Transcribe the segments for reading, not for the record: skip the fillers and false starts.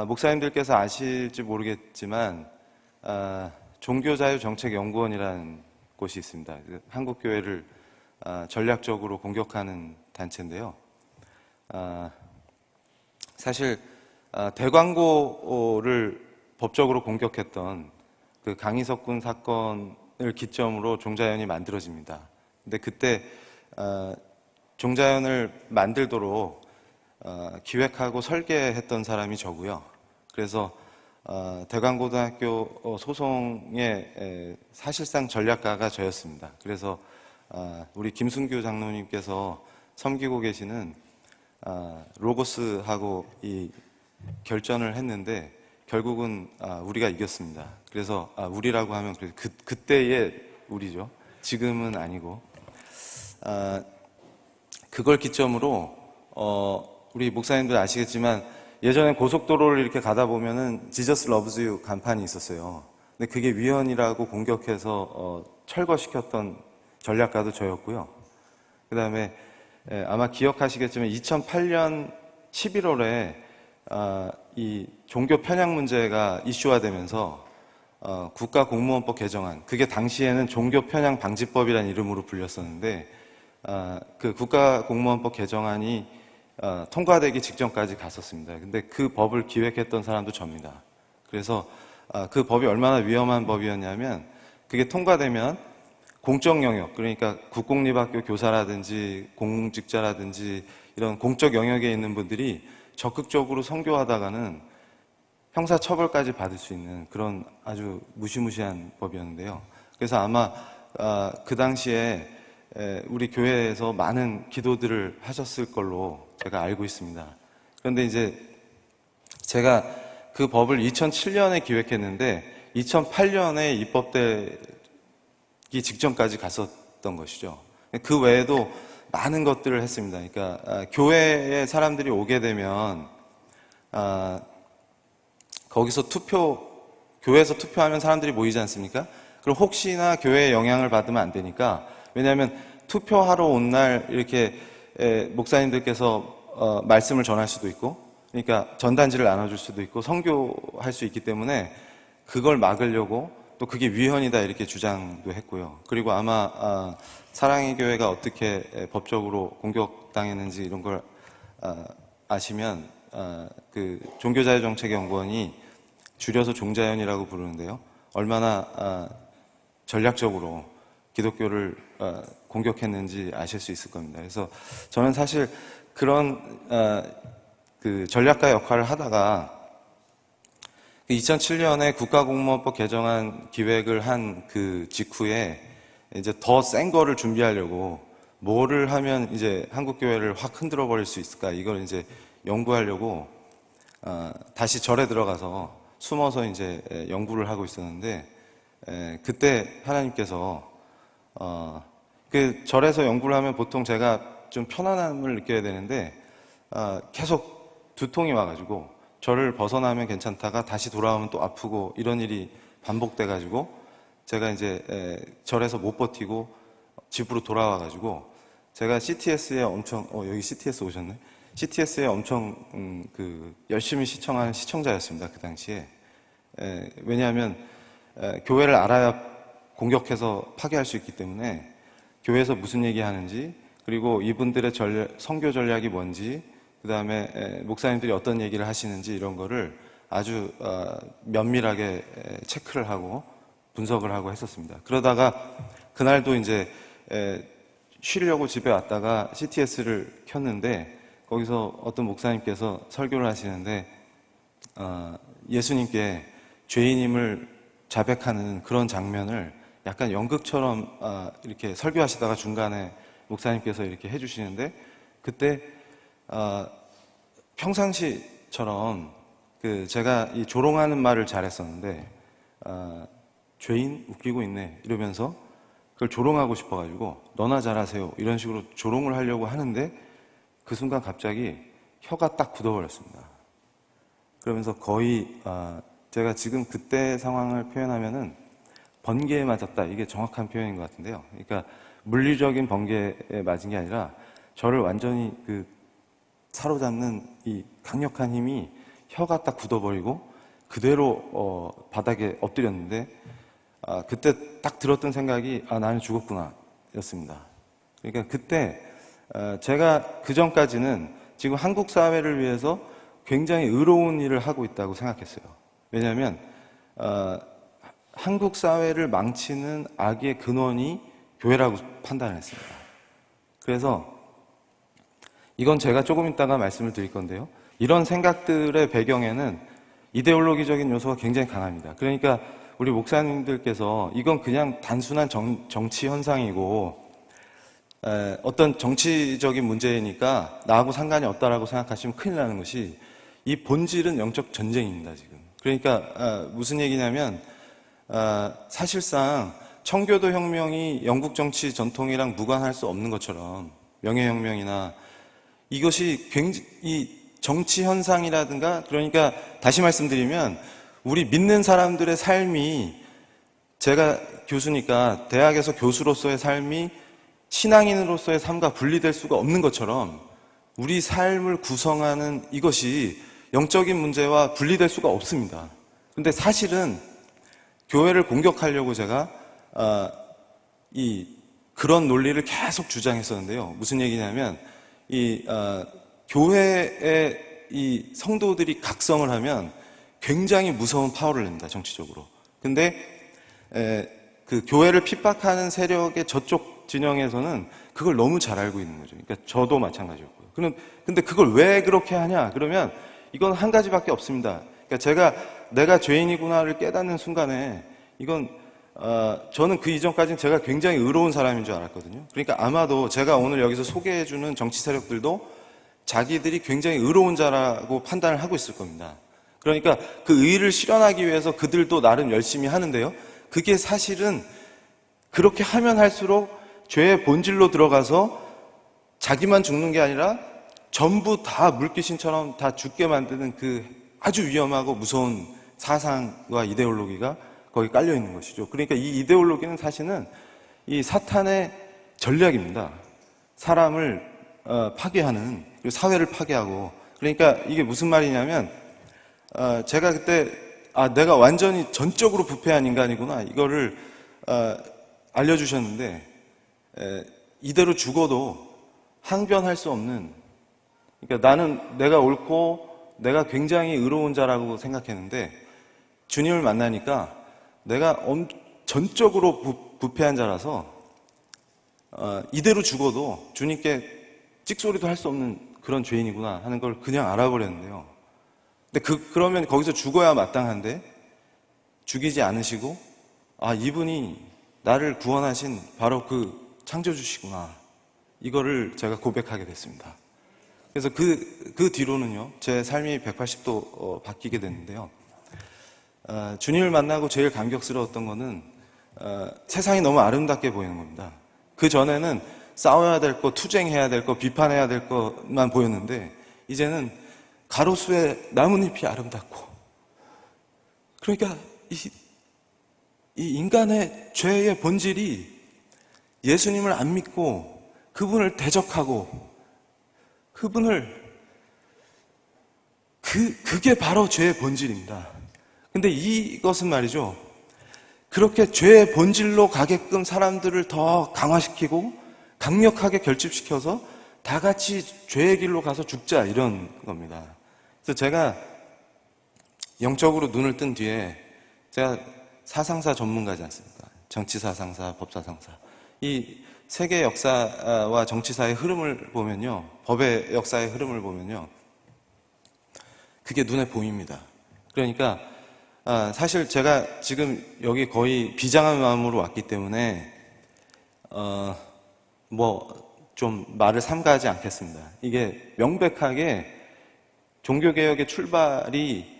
목사님들께서 아실지 모르겠지만 종교자유정책연구원이라는 곳이 있습니다. 한국교회를 전략적으로 공격하는 단체인데요. 사실 대광고를 법적으로 공격했던 그 강희석 군 사건을 기점으로 종자연이 만들어집니다. 근데 그때 종자연을 만들도록 기획하고 설계했던 사람이 저고요. 그래서 대광고등학교 소송의 사실상 전략가가 저였습니다. 그래서 우리 김순규 장로님께서 섬기고 계시는 로고스하고 이 결전을 했는데 결국은 우리가 이겼습니다. 그래서 우리라고 하면 그때의 우리죠. 지금은 아니고 그걸 기점으로 우리 목사님들 아시겠지만 예전에 고속도로를 이렇게 가다 보면은 Jesus loves you 간판이 있었어요. 근데 그게 위헌이라고 공격해서 철거시켰던 전략가도 저였고요. 그 다음에 아마 기억하시겠지만 2008년 11월에 이 종교 편향 문제가 이슈화되면서 국가공무원법 개정안, 그게 당시에는 종교 편향 방지법이라는 이름으로 불렸었는데 그 국가공무원법 개정안이 통과되기 직전까지 갔었습니다. 근데 그 법을 기획했던 사람도 접니다. 그래서 그 법이 얼마나 위험한 법이었냐면 그게 통과되면 공적 영역, 그러니까 국공립학교 교사라든지 공직자라든지 이런 공적 영역에 있는 분들이 적극적으로 선교하다가는 형사처벌까지 받을 수 있는 그런 아주 무시무시한 법이었는데요. 그래서 아마 그 당시에 우리 교회에서 많은 기도들을 하셨을 걸로 제가 알고 있습니다. 그런데 이제 제가 그 법을 2007년에 기획했는데 2008년에 입법되기 직전까지 갔었던 것이죠. 그 외에도 많은 것들을 했습니다. 그러니까 교회에 사람들이 오게 되면 거기서 교회에서 투표하면 사람들이 모이지 않습니까? 그럼 혹시나 교회의 영향을 받으면 안 되니까, 왜냐하면 투표하러 온 날 이렇게 목사님들께서 말씀을 전할 수도 있고, 그러니까 전단지를 나눠줄 수도 있고 선교할 수 있기 때문에 그걸 막으려고 또 그게 위헌이다 이렇게 주장도 했고요. 그리고 아마 사랑의 교회가 어떻게 법적으로 공격당했는지 이런 걸 아시면 그 종교자유정책연구원이 줄여서 종자연이라고 부르는데요. 얼마나 전략적으로 기독교를 공격했는지 아실 수 있을 겁니다. 그래서 저는 사실 그런 그 전략가 역할을 하다가 2007년에 국가공무원법 개정안 기획을 한 그 직후에 이제 더 센 거를 준비하려고 뭐를 하면 이제 한국교회를 확 흔들어 버릴 수 있을까 이걸 이제 연구하려고 다시 절에 들어가서 숨어서 이제 연구를 하고 있었는데 그때 하나님께서 그 절에서 연구를 하면 보통 제가 좀 편안함을 느껴야 되는데 계속 두통이 와가지고 절을 벗어나면 괜찮다가 다시 돌아오면 또 아프고 이런 일이 반복돼가지고 제가 이제 절에서 못 버티고 집으로 돌아와가지고 제가 CTS에 엄청 여기 CTS 오셨네. CTS에 엄청 그 열심히 시청하는 시청자였습니다. 그 당시에. 왜냐하면 교회를 알아야 공격해서 파괴할 수 있기 때문에 교회에서 무슨 얘기하는지 그리고 이분들의 선교 전략이 뭔지 그 다음에 목사님들이 어떤 얘기를 하시는지 이런 거를 아주 면밀하게 체크를 하고 분석을 하고 했었습니다. 그러다가 그날도 이제 쉬려고 집에 왔다가 CTS를 켰는데 거기서 어떤 목사님께서 설교를 하시는데 예수님께 죄인임을 자백하는 그런 장면을 약간 연극처럼 이렇게 설교하시다가 중간에 목사님께서 이렇게 해주시는데 그때 평상시처럼 그 제가 이 조롱하는 말을 잘했었는데 죄인 웃기고 있네 이러면서 그걸 조롱하고 싶어가지고 너나 잘하세요 이런 식으로 조롱을 하려고 하는데 그 순간 갑자기 혀가 딱 굳어버렸습니다. 그러면서 거의 제가 지금 그때 상황을 표현하면은 번개에 맞았다 이게 정확한 표현인 것 같은데요. 그러니까 물리적인 번개에 맞은 게 아니라 저를 완전히 그 사로잡는 이 강력한 힘이 혀가 딱 굳어버리고 그대로 바닥에 엎드렸는데 그때 딱 들었던 생각이 나는 죽었구나 였습니다. 그러니까 그때 제가 그 전까지는 지금 한국 사회를 위해서 굉장히 의로운 일을 하고 있다고 생각했어요. 왜냐하면 한국 사회를 망치는 악의 근원이 교회라고 판단을 했습니다. 그래서 이건 제가 조금 이따가 말씀을 드릴 건데요. 이런 생각들의 배경에는 이데올로기적인 요소가 굉장히 강합니다. 그러니까 우리 목사님들께서 이건 그냥 단순한 정치 현상이고 어떤 정치적인 문제니까 나하고 상관이 없다라고 생각하시면 큰일 나는 것이 이 본질은 영적 전쟁입니다, 지금. 그러니까 무슨 얘기냐면 사실상 청교도 혁명이 영국 정치 전통이랑 무관할 수 없는 것처럼 명예혁명이나 이것이 굉장히 이 정치 현상이라든가 그러니까 다시 말씀드리면 우리 믿는 사람들의 삶이 제가 교수니까 대학에서 교수로서의 삶이 신앙인으로서의 삶과 분리될 수가 없는 것처럼 우리 삶을 구성하는 이것이 영적인 문제와 분리될 수가 없습니다. 근데 사실은 교회를 공격하려고 제가 그런 논리를 계속 주장했었는데요. 무슨 얘기냐면 교회의 이 성도들이 각성을 하면 굉장히 무서운 파워를 냅니다, 정치적으로. 근데 그 교회를 핍박하는 세력의 저쪽 진영에서는 그걸 너무 잘 알고 있는 거죠. 그러니까 저도 마찬가지였고요. 근데 그걸 왜 그렇게 하냐? 그러면 이건 한 가지밖에 없습니다. 그러니까 내가 죄인이구나를 깨닫는 순간에 이건 저는 그 이전까지는 제가 굉장히 의로운 사람인 줄 알았거든요. 그러니까 아마도 제가 오늘 여기서 소개해주는 정치 세력들도 자기들이 굉장히 의로운 자라고 판단을 하고 있을 겁니다. 그러니까 그 의의를 실현하기 위해서 그들도 나름 열심히 하는데요. 그게 사실은 그렇게 하면 할수록 죄의 본질로 들어가서 자기만 죽는 게 아니라 전부 다 물귀신처럼 다 죽게 만드는 그 아주 위험하고 무서운 사상과 이데올로기가 거기 깔려 있는 것이죠. 그러니까 이 이데올로기는 사실은 이 사탄의 전략입니다. 사람을 파괴하는, 그리고 사회를 파괴하고. 그러니까 이게 무슨 말이냐면 제가 그때 내가 완전히 전적으로 부패한 인간이구나 이거를 알려주셨는데 이대로 죽어도 항변할 수 없는, 그러니까 나는 내가 옳고 내가 굉장히 의로운 자라고 생각했는데 주님을 만나니까 내가 전적으로 부패한 자라서 이대로 죽어도 주님께 찍소리도 할 수 없는 그런 죄인이구나 하는 걸 그냥 알아버렸는데요. 근데 그러면 거기서 죽어야 마땅한데 죽이지 않으시고 이분이 나를 구원하신 바로 그 창조주시구나, 이거를 제가 고백하게 됐습니다. 그래서 그 뒤로는요 제 삶이 180도 바뀌게 됐는데요. 주님을 만나고 제일 감격스러웠던 거는 세상이 너무 아름답게 보이는 겁니다. 그 전에는 싸워야 될 거, 투쟁해야 될 거, 비판해야 될 것만 보였는데 이제는 가로수에 나뭇잎이 아름답고, 그러니까 이 인간의 죄의 본질이 예수님을 안 믿고 그분을 대적하고 그게 바로 죄의 본질입니다. 근데 이것은 말이죠, 그렇게 죄의 본질로 가게끔 사람들을 더 강화시키고 강력하게 결집시켜서 다 같이 죄의 길로 가서 죽자, 이런 겁니다. 그래서 제가 영적으로 눈을 뜬 뒤에 제가 사상사 전문가지 않습니까? 정치사상사, 법사상사. 이 세계 역사와 정치사의 흐름을 보면요, 법의 역사의 흐름을 보면요, 그게 눈에 보입니다. 그러니까 사실 제가 지금 여기 거의 비장한 마음으로 왔기 때문에 좀 말을 삼가하지 않겠습니다. 이게 명백하게 종교개혁의 출발이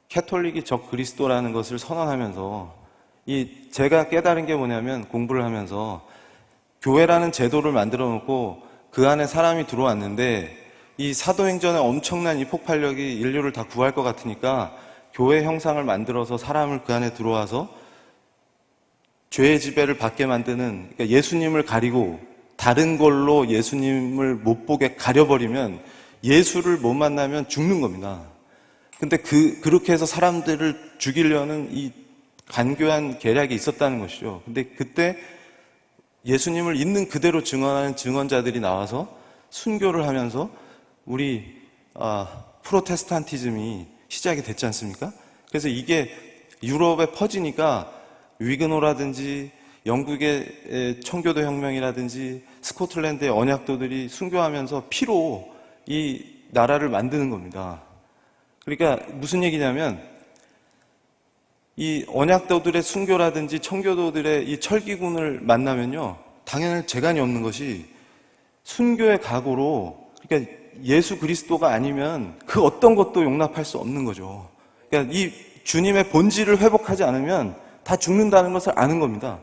캐톨릭이 적 그리스도라는 것을 선언하면서 제가 깨달은 게 뭐냐면, 공부를 하면서 교회라는 제도를 만들어 놓고 그 안에 사람이 들어왔는데 이 사도행전의 엄청난 이 폭발력이 인류를 다 구할 것 같으니까 교회 형상을 만들어서 사람을 그 안에 들어와서 죄의 지배를 받게 만드는, 그러니까 예수님을 가리고 다른 걸로 예수님을 못 보게 가려버리면 예수를 못 만나면 죽는 겁니다. 근데 그렇게 해서 사람들을 죽이려는 이 간교한 계략이 있었다는 것이죠. 근데 그때 예수님을 있는 그대로 증언하는 증언자들이 나와서 순교를 하면서 우리 프로테스탄티즘이 시작이 됐지 않습니까? 그래서 이게 유럽에 퍼지니까 위그노라든지 영국의 청교도 혁명이라든지 스코틀랜드의 언약도들이 순교하면서 피로 이 나라를 만드는 겁니다. 그러니까 무슨 얘기냐면 이 언약도들의 순교라든지 청교도들의 이 철기군을 만나면요, 당연히 재간이 없는 것이 순교의 각오로, 그러니까 예수 그리스도가 아니면 그 어떤 것도 용납할 수 없는 거죠. 그러니까 이 주님의 본질을 회복하지 않으면 다 죽는다는 것을 아는 겁니다.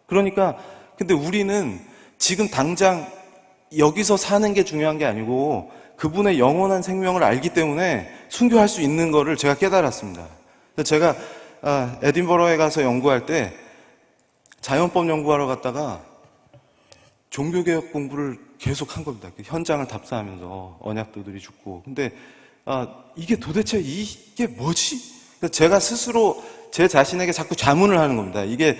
그러니까 근데 우리는 지금 당장 여기서 사는 게 중요한 게 아니고 그분의 영원한 생명을 알기 때문에 순교할 수 있는 거를 제가 깨달았습니다. 제가 에딘버러에 가서 연구할 때 자연법 연구하러 갔다가 종교개혁 공부를 계속 한 겁니다. 현장을 답사하면서 언약도들이 죽고. 근데 이게 도대체 이게 뭐지? 제가 스스로 제 자신에게 자꾸 자문을 하는 겁니다. 이게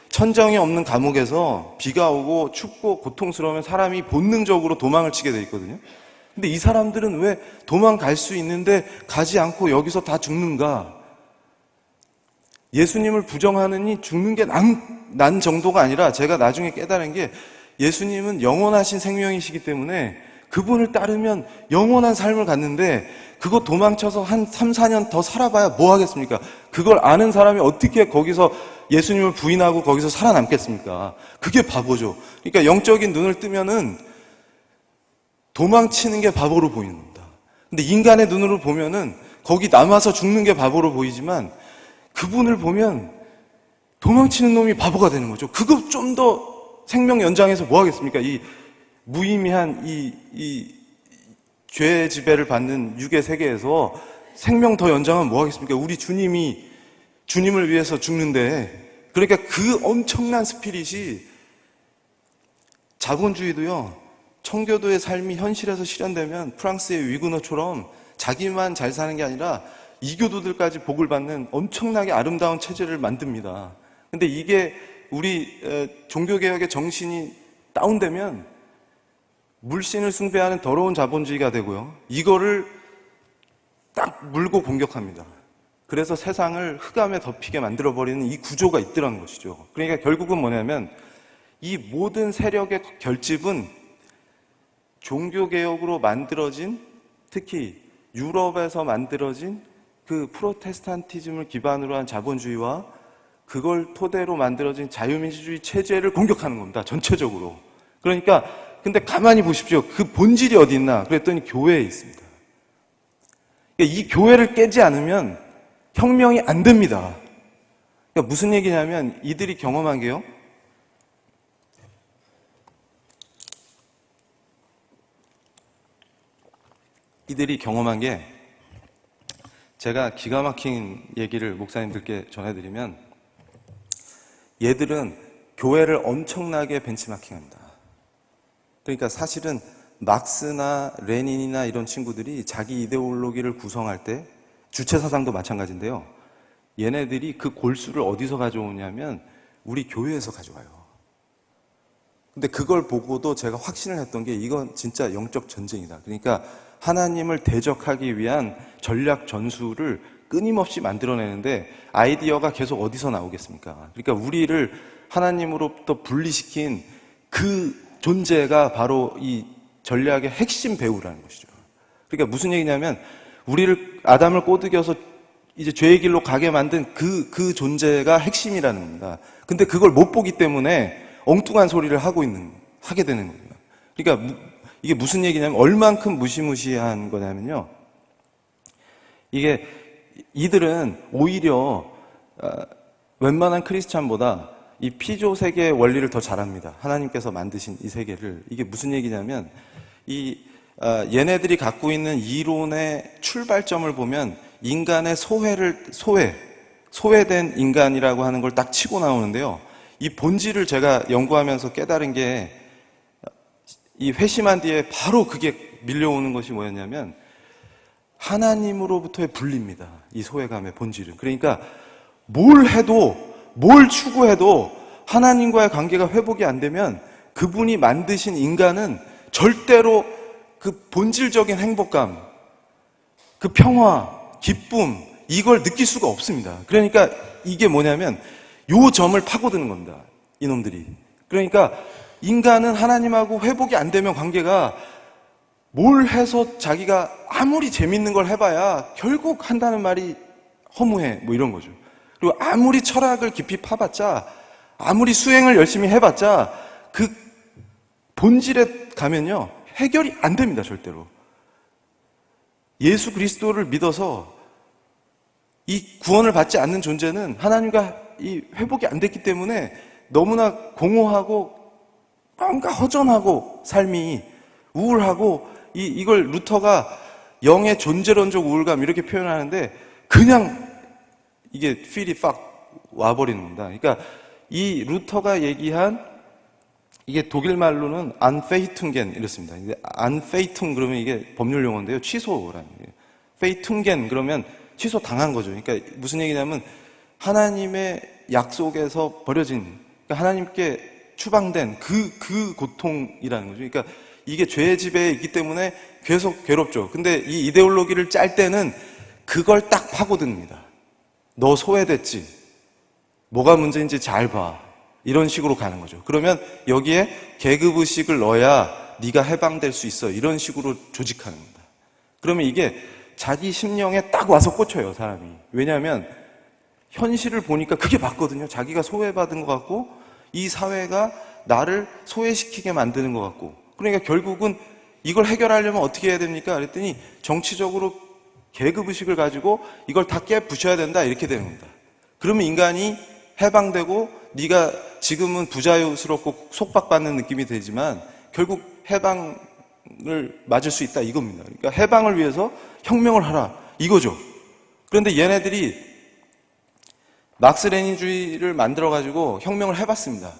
천정이 없는 감옥에서 비가 오고 춥고 고통스러우면 사람이 본능적으로 도망을 치게 돼 있거든요. 근데 이 사람들은 왜 도망갈 수 있는데 가지 않고 여기서 다 죽는가? 예수님을 부정하느니 죽는 게 난 정도가 아니라 제가 나중에 깨달은 게 예수님은 영원하신 생명이시기 때문에 그분을 따르면 영원한 삶을 갖는데 그거 도망쳐서 한 3, 4년 더 살아봐야 뭐 하겠습니까? 그걸 아는 사람이 어떻게 거기서 예수님을 부인하고 거기서 살아남겠습니까? 그게 바보죠. 그러니까 영적인 눈을 뜨면은 도망치는 게 바보로 보이는 겁니다. 근데 인간의 눈으로 보면은 거기 남아서 죽는 게 바보로 보이지만 그분을 보면 도망치는 놈이 바보가 되는 거죠. 그거 좀 더 생명 연장해서 뭐 하겠습니까? 이 무의미한 이 죄의 지배를 받는 육의 세계에서 생명 더 연장하면 뭐 하겠습니까? 우리 주님을 위해서 죽는데, 그러니까 그 엄청난 스피릿이 자본주의도요, 청교도의 삶이 현실에서 실현되면 프랑스의 위그너처럼 자기만 잘 사는 게 아니라 이교도들까지 복을 받는 엄청나게 아름다운 체제를 만듭니다. 근데 이게 우리 종교개혁의 정신이 다운되면 물신을 숭배하는 더러운 자본주의가 되고요. 이거를 딱 물고 공격합니다. 그래서 세상을 흑암에 덮이게 만들어버리는 이 구조가 있더라는 것이죠. 그러니까 결국은 뭐냐면 이 모든 세력의 결집은 종교개혁으로 만들어진, 특히 유럽에서 만들어진 그 프로테스탄티즘을 기반으로 한 자본주의와 그걸 토대로 만들어진 자유민주주의 체제를 공격하는 겁니다. 전체적으로. 그러니까 근데 가만히 보십시오. 그 본질이 어디 있나? 그랬더니 교회에 있습니다. 그러니까 이 교회를 깨지 않으면 혁명이 안 됩니다. 그러니까 무슨 얘기냐면 이들이 경험한 게요. 이들이 경험한 게 제가 기가 막힌 얘기를 목사님들께 전해드리면 얘들은 교회를 엄청나게 벤치마킹합니다. 그러니까 사실은 막스나 레닌이나 이런 친구들이 자기 이데올로기를 구성할 때 주체사상도 마찬가지인데요. 얘네들이 그 골수를 어디서 가져오냐면 우리 교회에서 가져와요. 근데 그걸 보고도 제가 확신을 했던 게 이건 진짜 영적 전쟁이다. 그러니까 하나님을 대적하기 위한 전략 전술을 끊임없이 만들어내는데 아이디어가 계속 어디서 나오겠습니까? 그러니까 우리를 하나님으로부터 분리시킨 그 존재가 바로 이 전략의 핵심 배우라는 것이죠. 그러니까 무슨 얘기냐면 우리를 아담을 꼬드겨서 이제 죄의 길로 가게 만든 그 존재가 핵심이라는 겁니다. 근데 그걸 못 보기 때문에 엉뚱한 소리를 하게 되는 거예요. 그러니까 이게 무슨 얘기냐면 얼만큼 무시무시한 거냐면요. 이게 이들은 오히려 웬만한 크리스찬보다 이 피조 세계의 원리를 더 잘합니다. 하나님께서 만드신 이 세계를. 이게 무슨 얘기냐면 얘네들이 갖고 있는 이론의 출발점을 보면 인간의 소외된 인간이라고 하는 걸 딱 치고 나오는데요. 이 본질을 제가 연구하면서 깨달은 게 이 회심한 뒤에 바로 그게 밀려오는 것이 뭐였냐면 하나님으로부터의 분리입니다. 이 소외감의 본질은. 그러니까 뭘 해도, 뭘 추구해도 하나님과의 관계가 회복이 안 되면 그분이 만드신 인간은 절대로 그 본질적인 행복감, 그 평화, 기쁨, 이걸 느낄 수가 없습니다. 그러니까 이게 뭐냐면 요 점을 파고드는 겁니다. 이놈들이. 그러니까 인간은 하나님하고 회복이 안 되면 관계가 뭘 해서 자기가 아무리 재밌는 걸 해봐야 결국 한다는 말이 허무해. 뭐 이런 거죠. 그리고 아무리 철학을 깊이 파봤자, 아무리 수행을 열심히 해봤자 그 본질에 가면요, 해결이 안 됩니다. 절대로. 예수 그리스도를 믿어서 이 구원을 받지 않는 존재는 하나님과 이 회복이 안 됐기 때문에 너무나 공허하고 뭔가 허전하고 삶이 우울하고 이걸 루터가 영의 존재론적 우울감 이렇게 표현하는데 그냥 이게 필이 팍 와버리는 겁니다. 그러니까 이 루터가 얘기한 이게 독일 말로는 안페이퉁겐 이렇습니다. 안페이퉁 그러면 이게 법률 용어인데요. 취소라는 거예요. 페이퉁겐 그러면 취소 당한 거죠. 그러니까 무슨 얘기냐면 하나님의 약속에서 버려진, 그러니까 하나님께 추방된 그 고통이라는 거죠. 그러니까 이게 죄의 지배에 있기 때문에 계속 괴롭죠. 근데 이 이데올로기를 짤 때는 그걸 딱 파고듭니다. 너 소외됐지? 뭐가 문제인지 잘 봐. 이런 식으로 가는 거죠. 그러면 여기에 계급의식을 넣어야 네가 해방될 수 있어. 이런 식으로 조직하는 겁니다. 그러면 이게 자기 심령에 딱 와서 꽂혀요, 사람이. 왜냐하면 현실을 보니까 그게 맞거든요. 자기가 소외받은 것 같고 이 사회가 나를 소외시키게 만드는 것 같고, 그러니까 결국은 이걸 해결하려면 어떻게 해야 됩니까? 그랬더니 정치적으로 계급의식을 가지고 이걸 다 깨부셔야 된다, 이렇게 되는 겁니다. 그러면 인간이 해방되고 네가 지금은 부자유스럽고 속박받는 느낌이 되지만 결국 해방을 맞을 수 있다, 이겁니다. 그러니까 해방을 위해서 혁명을 하라, 이거죠. 그런데 얘네들이 막스 레닌주의를 만들어가지고 혁명을 해봤습니다.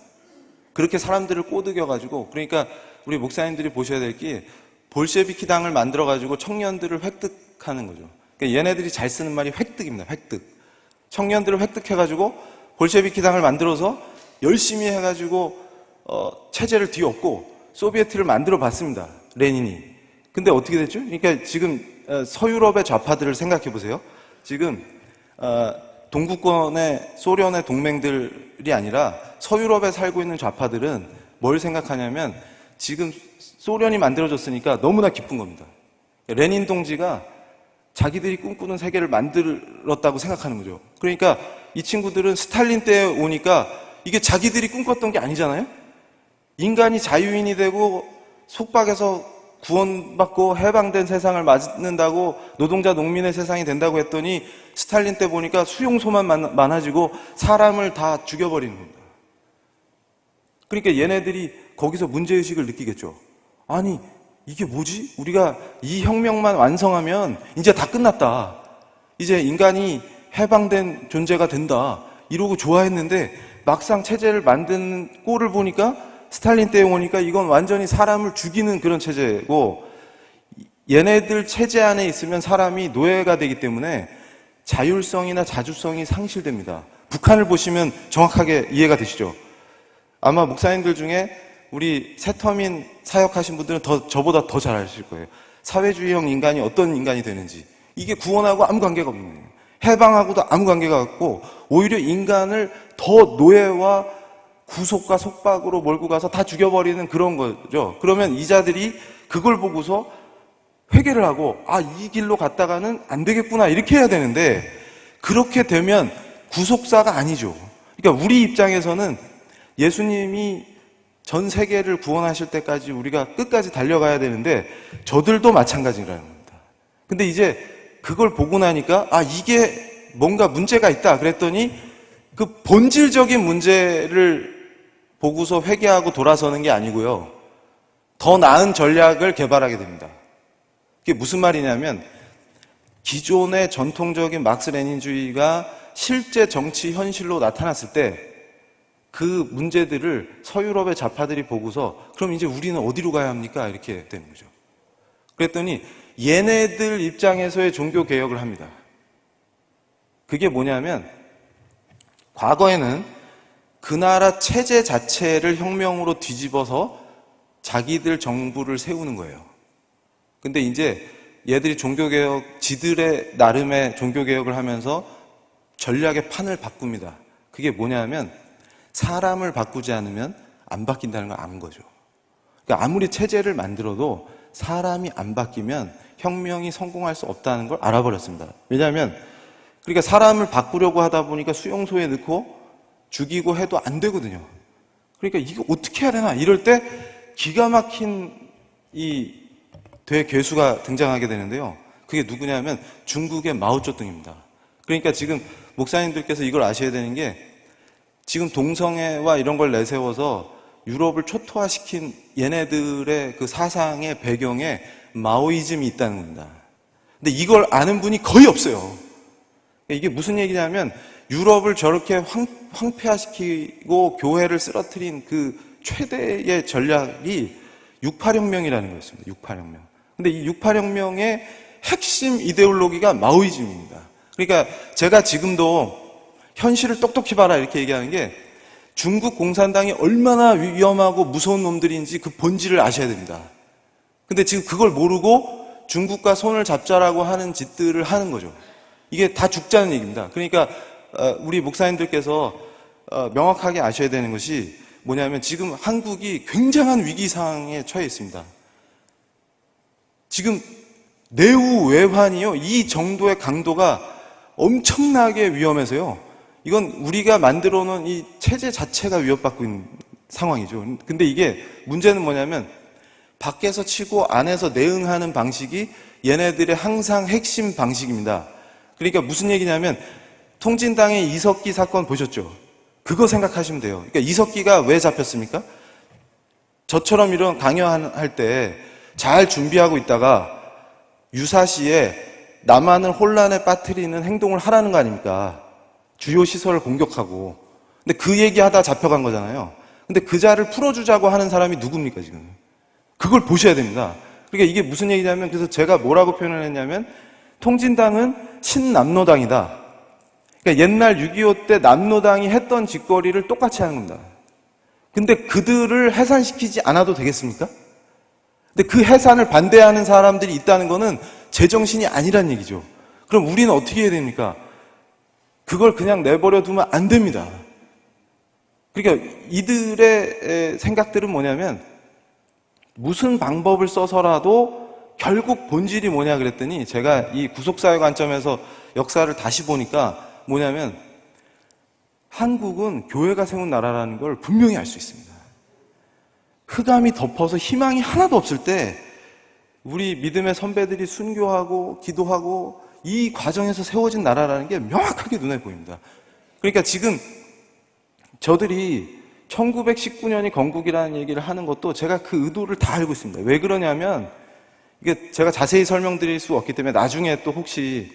그렇게 사람들을 꼬드겨가지고, 그러니까 우리 목사님들이 보셔야 될 게 볼셰비키 당을 만들어가지고 청년들을 획득하는 거죠. 그러니까 얘네들이 잘 쓰는 말이 획득입니다. 획득. 청년들을 획득해가지고 볼셰비키 당을 만들어서 열심히 해가지고 체제를 뒤엎고 소비에트를 만들어 봤습니다. 레닌이. 근데 어떻게 됐죠? 그러니까 지금 서유럽의 좌파들을 생각해 보세요. 지금 동구권의 소련의 동맹들이 아니라 서유럽에 살고 있는 좌파들은 뭘 생각하냐면 지금 소련이 만들어졌으니까 너무나 기쁜 겁니다. 레닌 동지가 자기들이 꿈꾸는 세계를 만들었다고 생각하는 거죠. 그러니까 이 친구들은 스탈린 때에 오니까 이게 자기들이 꿈꿨던 게 아니잖아요. 인간이 자유인이 되고 속박에서 구원받고 해방된 세상을 맞는다고, 노동자 농민의 세상이 된다고 했더니 스탈린 때 보니까 수용소만 많아지고 사람을 다 죽여버리는 겁니다. 그러니까 얘네들이 거기서 문제의식을 느끼겠죠. 아니 이게 뭐지? 우리가 이 혁명만 완성하면 이제 다 끝났다. 이제 인간이 해방된 존재가 된다. 이러고 좋아했는데 막상 체제를 만드는 꼴을 보니까 스탈린 때에 오니까 이건 완전히 사람을 죽이는 그런 체제고, 얘네들 체제 안에 있으면 사람이 노예가 되기 때문에 자율성이나 자주성이 상실됩니다. 북한을 보시면 정확하게 이해가 되시죠? 아마 목사님들 중에 우리 새터민 사역하신 분들은 저보다 더 잘 아실 거예요. 사회주의형 인간이 어떤 인간이 되는지. 이게 구원하고 아무 관계가 없는 거예요. 해방하고도 아무 관계가 없고 오히려 인간을 더 노예와 구속과 속박으로 몰고 가서 다 죽여버리는 그런 거죠. 그러면 이자들이 그걸 보고서 회개를 하고 이 길로 갔다가는 안 되겠구나, 이렇게 해야 되는데 그렇게 되면 구속사가 아니죠. 그러니까 우리 입장에서는 예수님이 전 세계를 구원하실 때까지 우리가 끝까지 달려가야 되는데 저들도 마찬가지라는 겁니다. 근데 이제 그걸 보고 나니까 이게 뭔가 문제가 있다 그랬더니 그 본질적인 문제를 보고서 회개하고 돌아서는 게 아니고요, 더 나은 전략을 개발하게 됩니다. 그게 무슨 말이냐면 기존의 전통적인 막스 레닌주의가 실제 정치 현실로 나타났을 때 그 문제들을 서유럽의 좌파들이 보고서 그럼 이제 우리는 어디로 가야 합니까? 이렇게 되는 거죠. 그랬더니 얘네들 입장에서의 종교 개혁을 합니다. 그게 뭐냐면 과거에는 그 나라 체제 자체를 혁명으로 뒤집어서 자기들 정부를 세우는 거예요. 근데 이제 얘들이 종교개혁, 지들의 나름의 종교개혁을 하면서 전략의 판을 바꿉니다. 그게 뭐냐면 사람을 바꾸지 않으면 안 바뀐다는 걸 아는 거죠. 그러니까 아무리 체제를 만들어도 사람이 안 바뀌면 혁명이 성공할 수 없다는 걸 알아버렸습니다. 왜냐하면 그러니까 사람을 바꾸려고 하다 보니까 수용소에 넣고 죽이고 해도 안 되거든요. 그러니까 이거 어떻게 해야 되나 이럴 때 기가 막힌 이 대괴수가 등장하게 되는데요. 그게 누구냐면 중국의 마오쩌둥입니다. 그러니까 지금 목사님들께서 이걸 아셔야 되는 게 지금 동성애와 이런 걸 내세워서 유럽을 초토화시킨 얘네들의 그 사상의 배경에 마오이즘이 있다는 겁니다. 근데 이걸 아는 분이 거의 없어요. 이게 무슨 얘기냐면 유럽을 저렇게 황폐화시키고 교회를 쓰러뜨린 그 최대의 전략이 68혁명이라는 거였습니다. 68혁명. 근데 이 68혁명의 핵심 이데올로기가 마오이즘입니다. 그러니까 제가 지금도 현실을 똑똑히 봐라 이렇게 얘기하는 게 중국 공산당이 얼마나 위험하고 무서운 놈들인지 그 본질을 아셔야 됩니다. 근데 지금 그걸 모르고 중국과 손을 잡자라고 하는 짓들을 하는 거죠. 이게 다 죽자는 얘기입니다. 그러니까 우리 목사님들께서 명확하게 아셔야 되는 것이 뭐냐면 지금 한국이 굉장한 위기 상황에 처해 있습니다. 지금 내후 외환이요. 이 정도의 강도가 엄청나게 위험해서요. 이건 우리가 만들어 놓은 이 체제 자체가 위협받고 있는 상황이죠. 근데 이게 문제는 뭐냐면 밖에서 치고 안에서 대응하는 방식이 얘네들의 항상 핵심 방식입니다. 그러니까 무슨 얘기냐면 통진당의 이석기 사건 보셨죠? 그거 생각하시면 돼요. 그러니까 이석기가 왜 잡혔습니까? 저처럼 이런 강연할 때 잘 준비하고 있다가 유사시에 남한을 혼란에 빠뜨리는 행동을 하라는 거 아닙니까? 주요 시설을 공격하고. 근데 그 얘기하다 잡혀간 거잖아요. 근데 그 자를 풀어주자고 하는 사람이 누굽니까, 지금? 그걸 보셔야 됩니다. 그러니까 이게 무슨 얘기냐면, 그래서 제가 뭐라고 표현을 했냐면, 통진당은 친남노당이다. 그러니까 옛날 6.25 때 남노당이 했던 짓거리를 똑같이 하는 겁니다. 근데 그들을 해산시키지 않아도 되겠습니까? 근데 그 해산을 반대하는 사람들이 있다는 거는 제정신이 아니란 얘기죠. 그럼 우리는 어떻게 해야 됩니까? 그걸 그냥 내버려 두면 안 됩니다. 그러니까 이들의 생각들은 뭐냐면 무슨 방법을 써서라도 결국 본질이 뭐냐 그랬더니 제가 이 구속사회 관점에서 역사를 다시 보니까 뭐냐면 한국은 교회가 세운 나라라는 걸 분명히 알 수 있습니다. 흑암이 덮어서 희망이 하나도 없을 때 우리 믿음의 선배들이 순교하고 기도하고 이 과정에서 세워진 나라라는 게 명확하게 눈에 보입니다. 그러니까 지금 저들이 1919년이 건국이라는 얘기를 하는 것도 제가 그 의도를 다 알고 있습니다. 왜 그러냐면 이게 제가 자세히 설명드릴 수 없기 때문에 나중에 또 혹시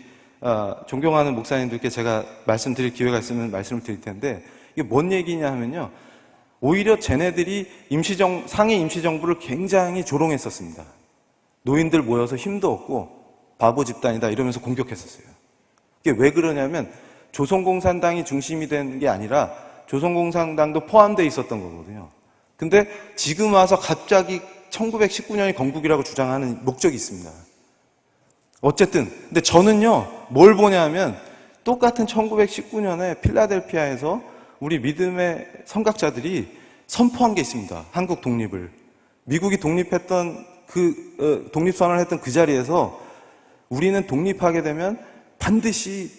존경하는 목사님들께 제가 말씀드릴 기회가 있으면 말씀을 드릴 텐데 이게 뭔 얘기냐 하면요. 오히려 쟤네들이 상해 임시정부를 굉장히 조롱했었습니다. 노인들 모여서 힘도 없고 바보 집단이다 이러면서 공격했었어요. 이게 왜 그러냐면 조선공산당이 중심이 된 게 아니라 조선공산당도 포함되어 있었던 거거든요. 근데 지금 와서 갑자기 1919년이 건국이라고 주장하는 목적이 있습니다. 어쨌든 근데 저는요 뭘 보냐 하면 똑같은 1919년에 필라델피아에서 우리 믿음의 선각자들이 선포한 게 있습니다. 한국 독립을. 미국이 독립했던 독립선언을 했던 그 자리에서 우리는 독립하게 되면 반드시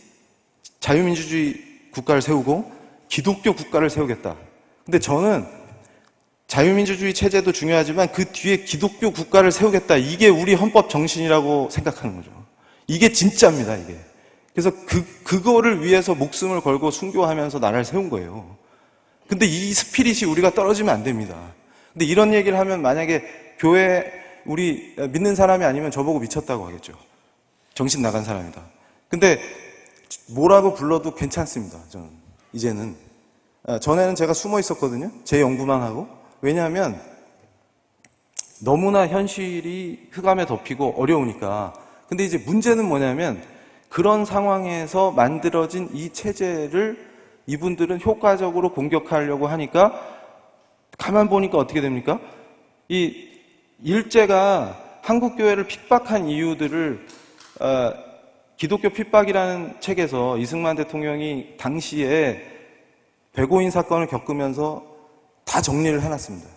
자유민주주의 국가를 세우고 기독교 국가를 세우겠다. 근데 저는 자유민주주의 체제도 중요하지만 그 뒤에 기독교 국가를 세우겠다. 이게 우리 헌법 정신이라고 생각하는 거죠. 이게 진짜입니다, 이게. 그래서 그거를 위해서 목숨을 걸고 순교하면서 나라를 세운 거예요. 근데 이 스피릿이 우리가 떨어지면 안 됩니다. 근데 이런 얘기를 하면 만약에 교회 우리 믿는 사람이 아니면 저보고 미쳤다고 하겠죠. 정신 나간 사람이다. 근데 뭐라고 불러도 괜찮습니다. 저는 이제는 전에는 제가 숨어 있었거든요. 제 연구만 하고. 왜냐하면 너무나 현실이 흑암에 덮이고 어려우니까. 근데 이제 문제는 뭐냐면 그런 상황에서 만들어진 이 체제를 이분들은 효과적으로 공격하려고 하니까 가만 보니까 어떻게 됩니까? 이 일제가 한국교회를 핍박한 이유들을 기독교 핍박이라는 책에서 이승만 대통령이 당시에 배고인 사건을 겪으면서 다 정리를 해놨습니다.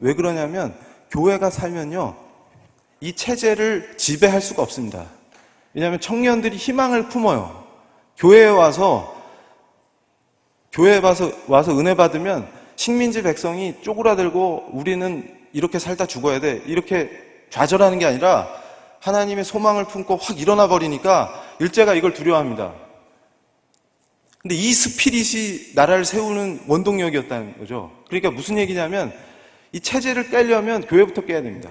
왜 그러냐면 교회가 살면요 이 체제를 지배할 수가 없습니다. 왜냐하면 청년들이 희망을 품어요. 교회에 와서 은혜 받으면 식민지 백성이 쪼그라들고 우리는 이렇게 살다 죽어야 돼 이렇게 좌절하는 게 아니라 하나님의 소망을 품고 확 일어나 버리니까 일제가 이걸 두려워합니다. 근데 이 스피릿이 나라를 세우는 원동력이었다는 거죠. 그러니까 무슨 얘기냐면 이 체제를 깨려면 교회부터 깨야 됩니다.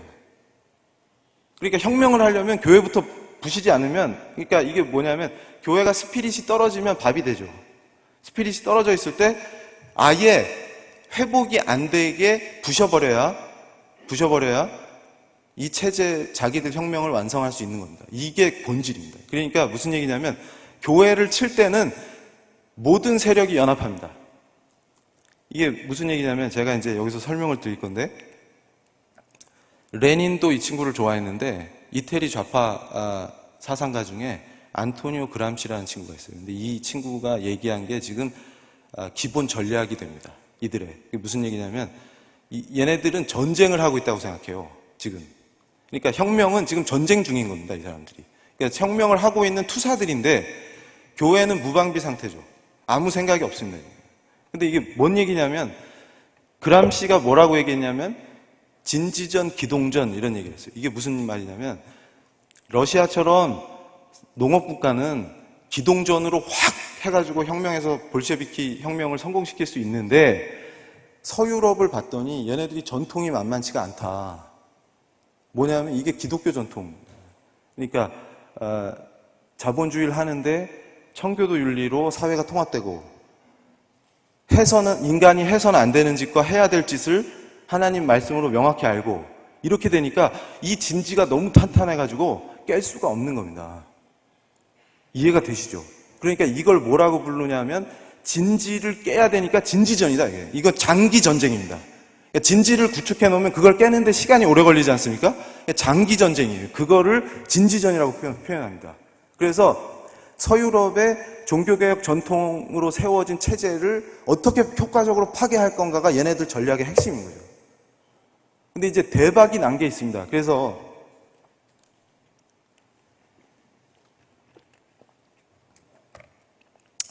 그러니까 혁명을 하려면 교회부터 부시지 않으면, 그러니까 이게 뭐냐면 교회가 스피릿이 떨어지면 밥이 되죠. 스피릿이 떨어져 있을 때 아예 회복이 안 되게 부셔버려야 이 체제 자기들 혁명을 완성할 수 있는 겁니다. 이게 본질입니다. 그러니까 무슨 얘기냐면 교회를 칠 때는 모든 세력이 연합합니다. 이게 무슨 얘기냐면 제가 이제 여기서 설명을 드릴 건데 레닌도 이 친구를 좋아했는데 이태리 좌파 사상가 중에 안토니오 그람시라는 친구가 있어요. 근데 이 친구가 얘기한 게 지금 기본 전략이 됩니다. 이들의. 이게 무슨 얘기냐면 얘네들은 전쟁을 하고 있다고 생각해요. 지금. 그러니까 혁명은 지금 전쟁 중인 겁니다. 이 사람들이. 그러니까 혁명을 하고 있는 투사들인데 교회는 무방비 상태죠. 아무 생각이 없습니다. 근데 이게 뭔 얘기냐면 그람시가 뭐라고 얘기했냐면 진지전, 기동전 이런 얘기를 했어요. 이게 무슨 말이냐면 러시아처럼 농업국가는 기동전으로 확 해가지고 혁명해서 볼셰비키 혁명을 성공시킬 수 있는데 서유럽을 봤더니 얘네들이 전통이 만만치가 않다. 뭐냐면 이게 기독교 전통. 그러니까 자본주의를 하는데 청교도 윤리로 사회가 통합되고 인간이 해서는 안 되는 짓과 해야 될 짓을 하나님 말씀으로 명확히 알고 이렇게 되니까 이 진지가 너무 탄탄해가지고 깰 수가 없는 겁니다. 이해가 되시죠? 그러니까 이걸 뭐라고 부르냐면 진지를 깨야 되니까 진지전이다. 이거 장기 전쟁입니다. 진지를 구축해 놓으면 그걸 깨는데 시간이 오래 걸리지 않습니까? 장기 전쟁이에요. 그거를 진지전이라고 표현합니다. 그래서 서유럽의 종교개혁 전통으로 세워진 체제를 어떻게 효과적으로 파괴할 건가가 얘네들 전략의 핵심인 거예요. 근데 이제 대박이 난 게 있습니다. 그래서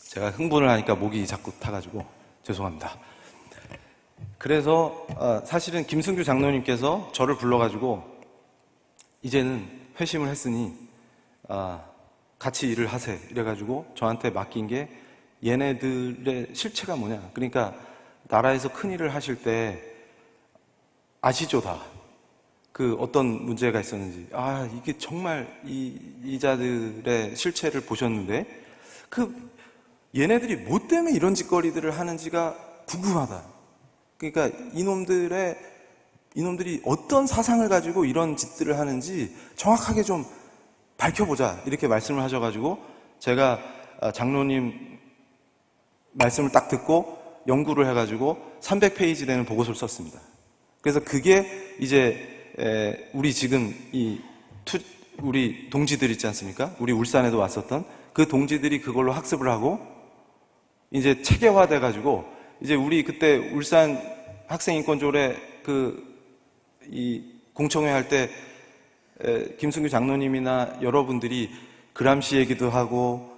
제가 흥분을 하니까 목이 자꾸 타가지고 죄송합니다. 그래서 사실은 김승규 장로님께서 저를 불러가지고 이제는 회심을 했으니 같이 일을 하세 이래가지고 저한테 맡긴 게 얘네들의 실체가 뭐냐. 그러니까 나라에서 큰일을 하실 때 아시죠 다. 그 어떤 문제가 있었는지. 이게 정말 이 자들의 실체를 보셨는데 얘네들이 뭐 때문에 이런 짓거리들을 하는지가 궁금하다. 그러니까 이놈들이 어떤 사상을 가지고 이런 짓들을 하는지 정확하게 좀 밝혀보자 이렇게 말씀을 하셔가지고 제가 장로님 말씀을 딱 듣고 연구를 해가지고 300페이지 되는 보고서를 썼습니다. 그래서 그게 이제 우리 지금 우리 동지들 있지 않습니까? 우리 울산에도 왔었던 그 동지들이 그걸로 학습을 하고 이제 체계화돼가지고 이제 우리 그때 울산 학생인권조례 공청회 할 때 김승규 장로님이나 여러분들이 그람시 얘기도 하고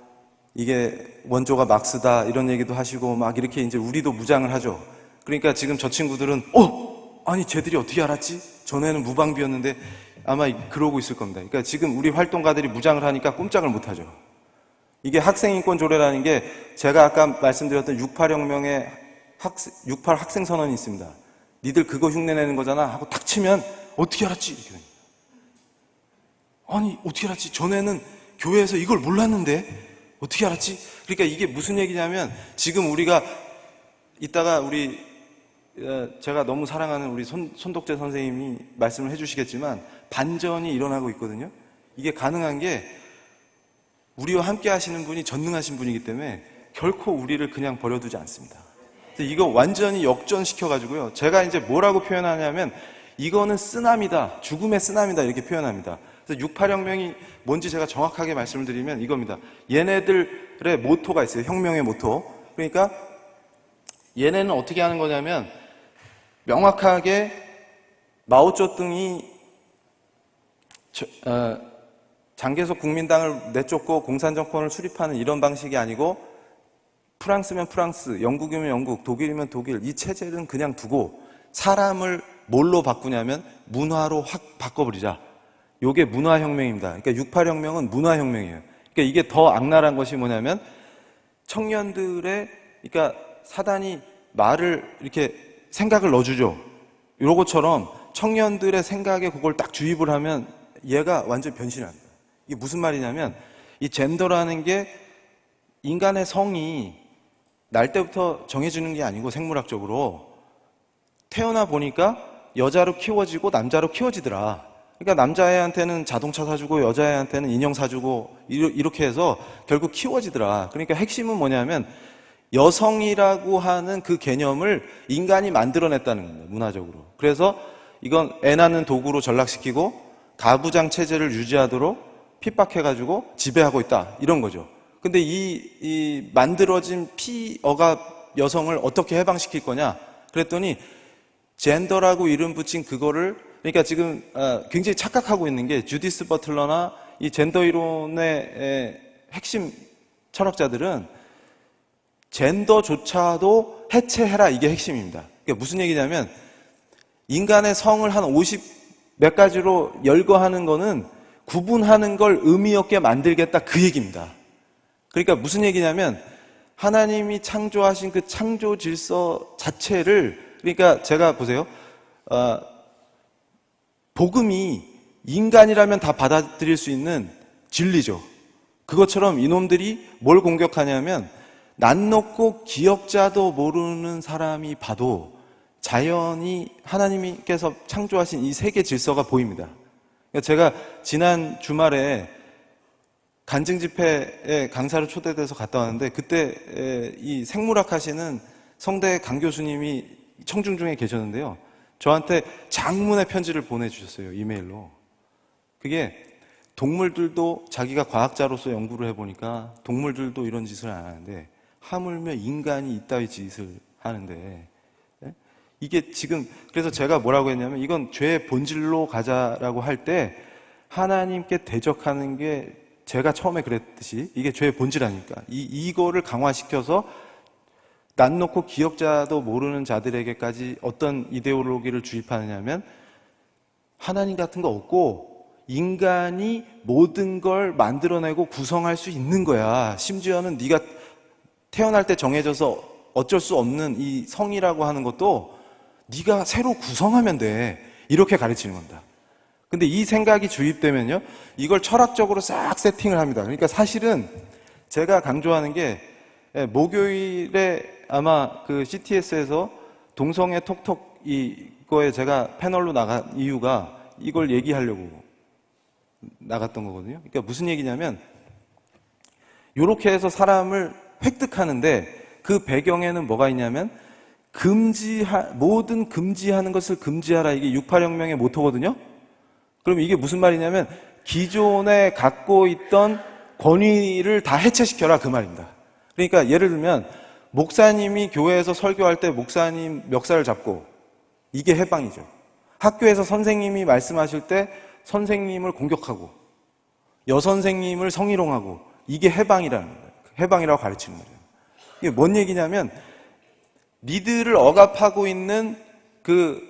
이게 원조가 막스다 이런 얘기도 하시고 막 이렇게 이제 우리도 무장을 하죠. 그러니까 지금 저 친구들은 아니 쟤들이 어떻게 알았지? 전에는 무방비였는데 아마 그러고 있을 겁니다. 그러니까 지금 우리 활동가들이 무장을 하니까 꼼짝을 못 하죠. 이게 학생인권 조례라는 게 제가 아까 말씀드렸던 68혁명의 68 학생선언이 있습니다. 니들 그거 흉내내는 거잖아 하고 탁 치면 어떻게 알았지? 이렇게. 아니 어떻게 알았지? 전에는 교회에서 이걸 몰랐는데 어떻게 알았지? 그러니까 이게 무슨 얘기냐면 지금 우리가 이따가 우리 제가 너무 사랑하는 우리 손독재 선생님이 말씀을 해주시겠지만 반전이 일어나고 있거든요. 이게 가능한 게 우리와 함께 하시는 분이 전능하신 분이기 때문에 결코 우리를 그냥 버려두지 않습니다. 이거 완전히 역전시켜가지고요. 제가 이제 뭐라고 표현하냐면 이거는 쓰나미다, 죽음의 쓰나미다 이렇게 표현합니다. 그래서 68혁명이 뭔지 제가 정확하게 말씀을 드리면 이겁니다. 얘네들의 모토가 있어요. 혁명의 모토. 그러니까 얘네는 어떻게 하는 거냐면 명확하게 마오쩌둥이 장개석 국민당을 내쫓고 공산정권을 수립하는 이런 방식이 아니고 프랑스면 프랑스, 영국이면 영국, 독일이면 독일 이 체제는 그냥 두고 사람을 뭘로 바꾸냐면 문화로 확 바꿔버리자. 이게 문화혁명입니다. 그러니까 68혁명은 문화혁명이에요. 그러니까 이게 더 악랄한 것이 뭐냐면 청년들의 그러니까 사단이 말을 이렇게 생각을 넣어주죠. 이런 것처럼 청년들의 생각에 그걸 딱 주입을 하면 얘가 완전 변신을 합니다. 이게 무슨 말이냐면 이 젠더라는 게 인간의 성이 날 때부터 정해지는 게 아니고 생물학적으로 태어나 보니까 여자로 키워지고 남자로 키워지더라. 그러니까 남자애한테는 자동차 사주고 여자애한테는 인형 사주고 이렇게 해서 결국 키워지더라. 그러니까 핵심은 뭐냐면 여성이라고 하는 그 개념을 인간이 만들어냈다는 겁니다. 문화적으로. 그래서 이건 애 낳는 도구로 전락시키고 가부장 체제를 유지하도록 핍박해가지고 지배하고 있다. 이런 거죠. 근데 이 만들어진 피어갑 여성을 어떻게 해방시킬 거냐? 그랬더니 젠더라고 이름 붙인 그거를 그러니까 지금 굉장히 착각하고 있는 게 주디스 버틀러나 이 젠더 이론의 핵심 철학자들은 젠더조차도 해체해라 이게 핵심입니다. 그러니까 무슨 얘기냐면 인간의 성을 한 50 몇 가지로 열거하는 거는 구분하는 걸 의미 없게 만들겠다 그 얘기입니다. 그러니까 무슨 얘기냐면 하나님이 창조하신 그 창조 질서 자체를 그러니까 제가 보세요. 복음이 인간이라면 다 받아들일 수 있는 진리죠. 그것처럼 이놈들이 뭘 공격하냐면 난 놓고 기억자도 모르는 사람이 봐도 자연이 하나님께서 창조하신 이 세계 질서가 보입니다. 그러니까 제가 지난 주말에 간증 집회에 강사로 초대돼서 갔다 왔는데 그때 이 생물학 하시는 성대 강 교수님이 청중 중에 계셨는데요. 저한테 장문의 편지를 보내주셨어요. 이메일로. 그게 동물들도 자기가 과학자로서 연구를 해보니까 동물들도 이런 짓을 안 하는데 하물며 인간이 이따위 짓을 하는데 이게 지금 그래서 제가 뭐라고 했냐면 이건 죄의 본질로 가자라고 할 때 하나님께 대적하는 게 제가 처음에 그랬듯이 이게 죄의 본질 아닙니까? 이거를 강화시켜서 난 놓고 기억자도 모르는 자들에게까지 어떤 이데올로기를 주입하느냐면 하나님 같은 거 없고 인간이 모든 걸 만들어내고 구성할 수 있는 거야. 심지어는 네가 태어날 때 정해져서 어쩔 수 없는 이 성이라고 하는 것도 네가 새로 구성하면 돼. 이렇게 가르치는 겁니다. 근데 이 생각이 주입되면요. 이걸 철학적으로 싹 세팅을 합니다. 그러니까 사실은 제가 강조하는 게 목요일에 아마 그 CTS에서 동성애 톡톡 이거에 제가 패널로 나간 이유가 이걸 얘기하려고 나갔던 거거든요. 그러니까 무슨 얘기냐면 이렇게 해서 사람을 획득하는데 그 배경에는 뭐가 있냐면 모든 금지하는 것을 금지하라. 이게 68혁명의 모토거든요. 그럼 이게 무슨 말이냐면 기존에 갖고 있던 권위를 다 해체시켜라 그 말입니다. 그러니까 예를 들면 목사님이 교회에서 설교할 때 목사님 멱살을 잡고 이게 해방이죠. 학교에서 선생님이 말씀하실 때 선생님을 공격하고 여선생님을 성희롱하고 이게 해방이라는 거예요. 해방이라고 가르치는 거예요. 이게 뭔 얘기냐면 니들을 억압하고 있는 그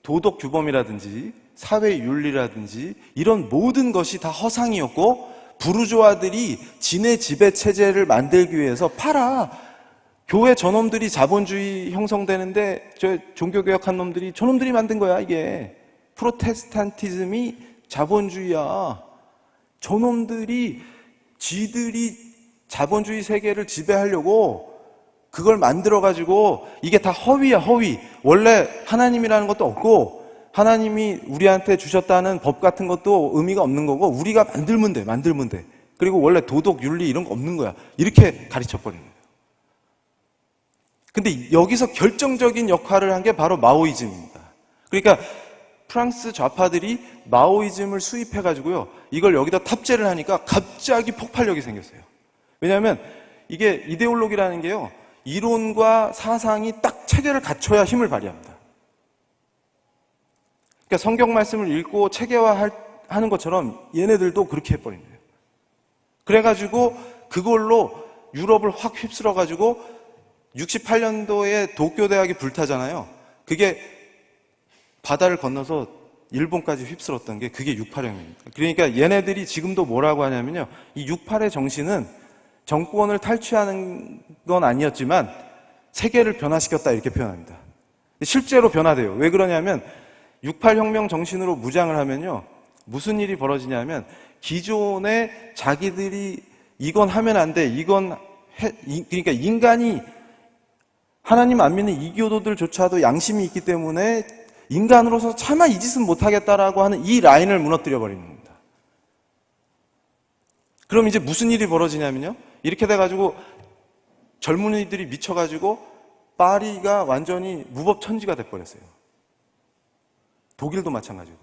도덕 규범이라든지 사회 윤리라든지 이런 모든 것이 다 허상이었고 부르주아들이 지네 지배 체제를 만들기 위해서 팔아. 교회 저놈들이 자본주의 형성되는데 저 종교개혁한 놈들이 저놈들이 만든 거야 이게. 프로테스탄티즘이 자본주의야. 저놈들이 지들이 자본주의 세계를 지배하려고 그걸 만들어가지고 이게 다 허위야, 허위. 원래 하나님이라는 것도 없고 하나님이 우리한테 주셨다는 법 같은 것도 의미가 없는 거고 우리가 만들면 돼, 만들면 돼. 그리고 원래 도덕, 윤리 이런 거 없는 거야. 이렇게 가르쳐버리는 거예요. 근데 여기서 결정적인 역할을 한 게 바로 마오이즘입니다. 그러니까 프랑스 좌파들이 마오이즘을 수입해가지고요, 이걸 여기다 탑재를 하니까 갑자기 폭발력이 생겼어요. 왜냐하면 이게 이데올로기라는 게요, 이론과 사상이 딱 체계를 갖춰야 힘을 발휘합니다. 그러니까 성경 말씀을 읽고 체계화하는 것처럼 얘네들도 그렇게 해버린 거예요. 그래가지고 그걸로 유럽을 확 휩쓸어가지고 68년도에 도쿄대학이 불타잖아요. 그게 바다를 건너서 일본까지 휩쓸었던 게 그게 6.8혁명입니다. 그러니까 얘네들이 지금도 뭐라고 하냐면요, 이 6.8의 정신은 정권을 탈취하는 건 아니었지만 세계를 변화시켰다 이렇게 표현합니다. 실제로 변화돼요. 왜 그러냐면 6.8혁명 정신으로 무장을 하면요, 무슨 일이 벌어지냐면 기존에 자기들이 이건 하면 안 돼, 그러니까 인간이 하나님 안 믿는 이교도들조차도 양심이 있기 때문에 인간으로서 차마 이 짓은 못하겠다라고 하는 이 라인을 무너뜨려 버리는 겁니다. 그럼 이제 무슨 일이 벌어지냐면요, 이렇게 돼가지고 젊은이들이 미쳐가지고 파리가 완전히 무법천지가 돼버렸어요. 독일도 마찬가지고.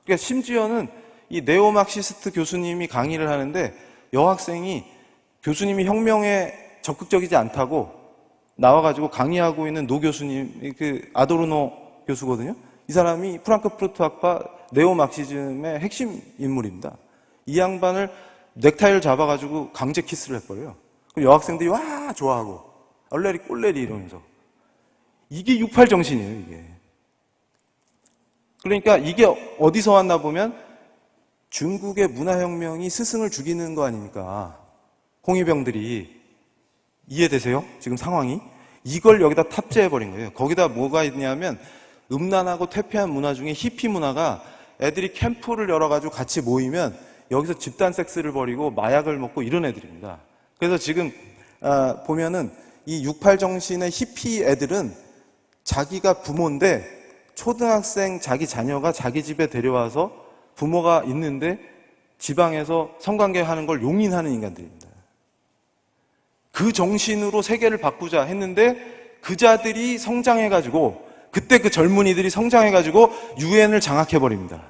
그러니까 심지어는 이 네오막시스트 교수님이 강의를 하는데 여학생이 교수님이 혁명에 적극적이지 않다고 나와가지고 강의하고 있는 노 교수님, 그 아도르노 교수거든요. 이 사람이 프랑크푸르트 학파 네오막시즘의 핵심 인물입니다. 이 양반을 넥타이를 잡아가지고 강제 키스를 해버려요. 그럼 여학생들이 와 좋아하고 얼레리 꼴레리 이러면서. 이게 6.8 정신이에요, 이게. 그러니까 이게 어디서 왔나 보면 중국의 문화혁명이 스승을 죽이는 거 아닙니까? 홍위병들이. 이해되세요? 지금 상황이? 이걸 여기다 탑재해버린 거예요. 거기다 뭐가 있냐면 음란하고 퇴폐한 문화 중에 히피 문화가, 애들이 캠프를 열어가지고 같이 모이면 여기서 집단 섹스를 벌이고 마약을 먹고 이런 애들입니다. 그래서 지금 보면은 이 6.8 정신의 히피 애들은 자기가 부모인데 초등학생 자기 자녀가 자기 집에 데려와서 부모가 있는데 지방에서 성관계 하는 걸 용인하는 인간들입니다. 그 정신으로 세계를 바꾸자 했는데 그 자들이 성장해가지고, 그때 그 젊은이들이 성장해가지고 유엔을 장악해버립니다.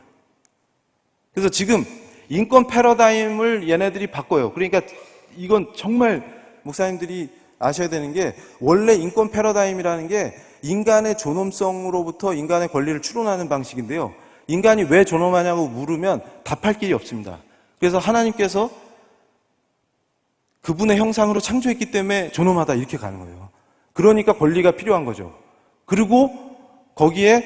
그래서 지금 인권 패러다임을 얘네들이 바꿔요. 그러니까 이건 정말 목사님들이 아셔야 되는 게, 원래 인권 패러다임이라는 게 인간의 존엄성으로부터 인간의 권리를 추론하는 방식인데요, 인간이 왜 존엄하냐고 물으면 답할 길이 없습니다. 그래서 하나님께서 그분의 형상으로 창조했기 때문에 존엄하다 이렇게 가는 거예요. 그러니까 권리가 필요한 거죠. 그리고 거기에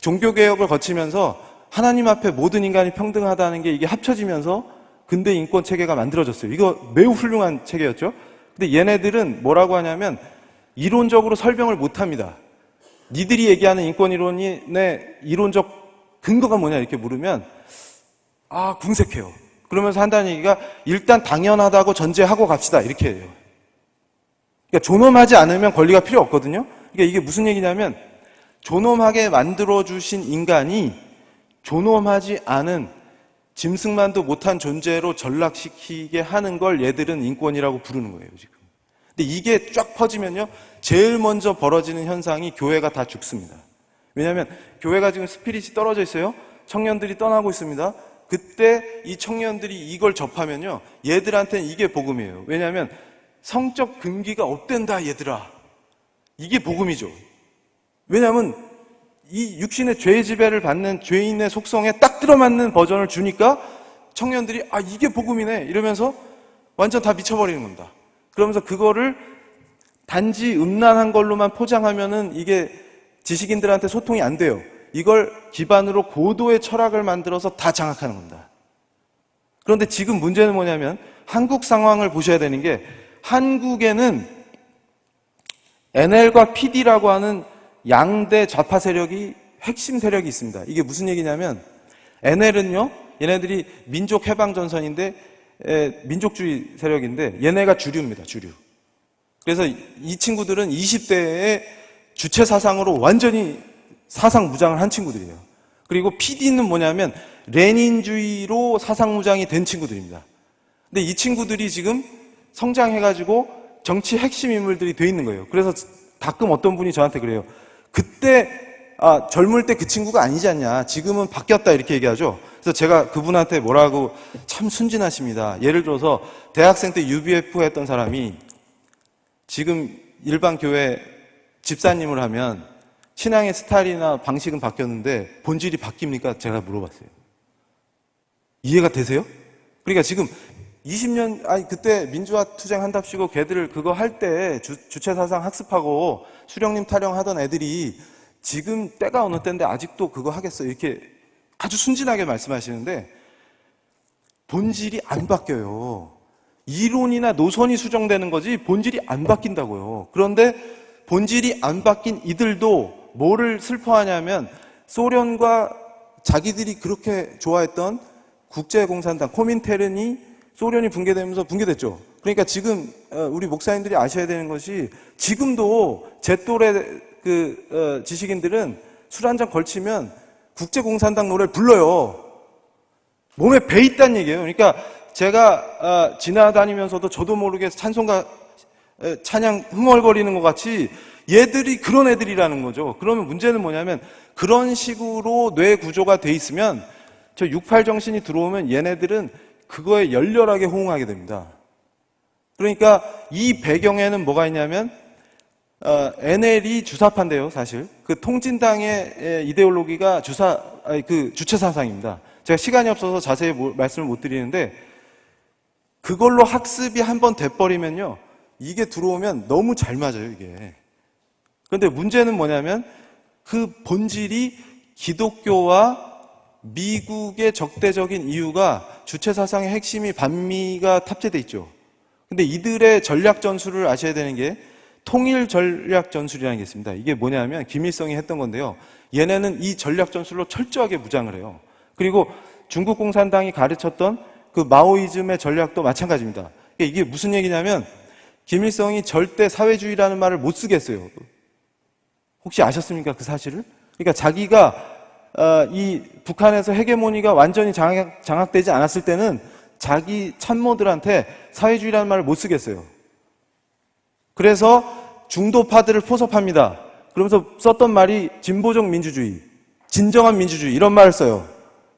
종교개혁을 거치면서 하나님 앞에 모든 인간이 평등하다는 게 이게 합쳐지면서 근대 인권 체계가 만들어졌어요. 이거 매우 훌륭한 체계였죠. 근데 얘네들은 뭐라고 하냐면 이론적으로 설명을 못합니다. 니들이 얘기하는 인권 이론의 이론적 근거가 뭐냐 이렇게 물으면 궁색해요. 그러면서 한다는 얘기가 일단 당연하다고 전제하고 갑시다 이렇게 해요. 그러니까 존엄하지 않으면 권리가 필요 없거든요. 그러니까 이게 무슨 얘기냐면 존엄하게 만들어주신 인간이 존엄하지 않은 짐승만도 못한 존재로 전락시키게 하는 걸 얘들은 인권이라고 부르는 거예요, 지금. 근데 이게 쫙 퍼지면요, 제일 먼저 벌어지는 현상이 교회가 다 죽습니다. 왜냐하면 교회가 지금 스피릿이 떨어져 있어요. 청년들이 떠나고 있습니다. 그때 이 청년들이 이걸 접하면요, 얘들한테는 이게 복음이에요. 왜냐하면 성적 근기가 없댄다, 얘들아. 이게 복음이죠. 왜냐하면 이 육신의 죄의 지배를 받는 죄인의 속성에 딱 들어맞는 버전을 주니까 청년들이 이게 복음이네 이러면서 완전 다 미쳐버리는 겁니다. 그러면서 그거를 단지 음란한 걸로만 포장하면은 이게 지식인들한테 소통이 안 돼요. 이걸 기반으로 고도의 철학을 만들어서 다 장악하는 겁니다. 그런데 지금 문제는 뭐냐면 한국 상황을 보셔야 되는 게, 한국에는 NL과 PD라고 하는 양대 좌파 세력이, 핵심 세력이 있습니다. 이게 무슨 얘기냐면 NL은요, 얘네들이 민족해방전선인데 민족주의 세력인데 얘네가 주류입니다. 주류. 그래서 이 친구들은 20대에 주체 사상으로 완전히 사상 무장을 한 친구들이에요. 그리고 PD는 뭐냐면 레닌주의로 사상 무장이 된 친구들입니다. 근데 이 친구들이 지금 성장해가지고 정치 핵심 인물들이 돼 있는 거예요. 그래서 가끔 어떤 분이 저한테 그래요. 그때 젊을 때 그 친구가 아니지 않냐. 지금은 바뀌었다 이렇게 얘기하죠. 그래서 제가 그분한테 뭐라고, 참 순진하십니다. 예를 들어서 대학생 때 UBF 했던 사람이 지금 일반 교회 집사님을 하면 신앙의 스타일이나 방식은 바뀌었는데 본질이 바뀝니까? 제가 물어봤어요. 이해가 되세요? 그러니까 지금 20년, 그때 민주화 투쟁 한답시고 걔들 그거 할 때 주체사상 학습하고 수령님 타령하던 애들이 지금 때가 어느 때인데 아직도 그거 하겠어요? 이렇게 아주 순진하게 말씀하시는데 본질이 안 바뀌어요. 이론이나 노선이 수정되는 거지 본질이 안 바뀐다고요. 그런데 본질이 안 바뀐 이들도 뭐를 슬퍼하냐면 소련과 자기들이 그렇게 좋아했던 국제공산당 코민테른이 소련이 붕괴되면서 붕괴됐죠. 그러니까 지금 우리 목사님들이 아셔야 되는 것이 지금도 제 또래 지식인들은 술 한잔 걸치면 국제공산당 노래를 불러요. 몸에 배 있다는 얘기예요. 그러니까 제가 지나다니면서도 저도 모르게 찬송가 찬양 흥얼거리는 것 같이 얘들이 그런 애들이라는 거죠. 그러면 문제는 뭐냐면 그런 식으로 뇌 구조가 돼 있으면 저 68 정신이 들어오면 얘네들은 그거에 열렬하게 호응하게 됩니다. 그러니까 이 배경에는 뭐가 있냐면 NL이 주사파인데요, 사실. 그 통진당의 이데올로기가 주체 사상입니다. 제가 시간이 없어서 자세히 말씀을 못 드리는데 그걸로 학습이 한번 돼버리면요, 이게 들어오면 너무 잘 맞아요, 이게. 그런데 문제는 뭐냐면 그 본질이 기독교와 미국의 적대적인 이유가 주체 사상의 핵심이 반미가 탑재돼 있죠. 근데 이들의 전략 전술을 아셔야 되는 게 통일 전략 전술이라는 게 있습니다. 이게 뭐냐면 김일성이 했던 건데요. 얘네는 이 전략 전술로 철저하게 무장을 해요. 그리고 중국 공산당이 가르쳤던 그 마오이즘의 전략도 마찬가지입니다. 이게 무슨 얘기냐면 김일성이 절대 사회주의라는 말을 못 쓰겠어요. 혹시 아셨습니까? 그 사실을? 그러니까 자기가 이 북한에서 헤게모니가 완전히 장악되지 않았을 때는 자기 참모들한테 사회주의라는 말을 못 쓰겠어요. 그래서 중도파들을 포섭합니다. 그러면서 썼던 말이 진보적 민주주의, 진정한 민주주의 이런 말을 써요.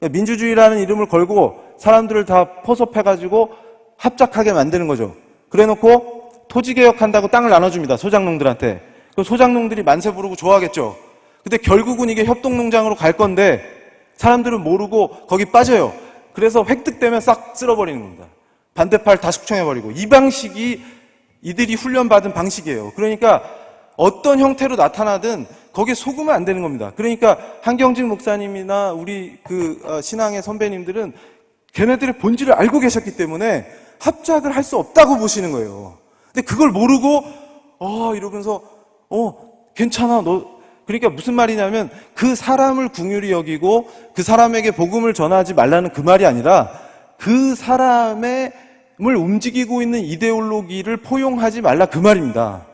민주주의라는 이름을 걸고 사람들을 다 포섭해가지고 합작하게 만드는 거죠. 그래놓고 토지개혁한다고 땅을 나눠줍니다. 소작농들한테. 그럼 소작농들이 만세 부르고 좋아하겠죠. 근데 결국은 이게 협동농장으로 갈 건데 사람들은 모르고 거기 빠져요. 그래서 획득되면 싹 쓸어버리는 겁니다. 반대팔 다 숙청해버리고. 이 방식이 이들이 훈련받은 방식이에요. 그러니까 어떤 형태로 나타나든 거기에 속으면 안 되는 겁니다. 그러니까 한경직 목사님이나 우리 신앙의 선배님들은 걔네들의 본질을 알고 계셨기 때문에 합작을 할 수 없다고 보시는 거예요. 근데 그걸 모르고 이러면서 괜찮아 너. 그러니까 무슨 말이냐면 그 사람을 긍휼히 여기고 그 사람에게 복음을 전하지 말라는 그 말이 아니라 그 사람을 움직이고 있는 이데올로기를 포용하지 말라 그 말입니다.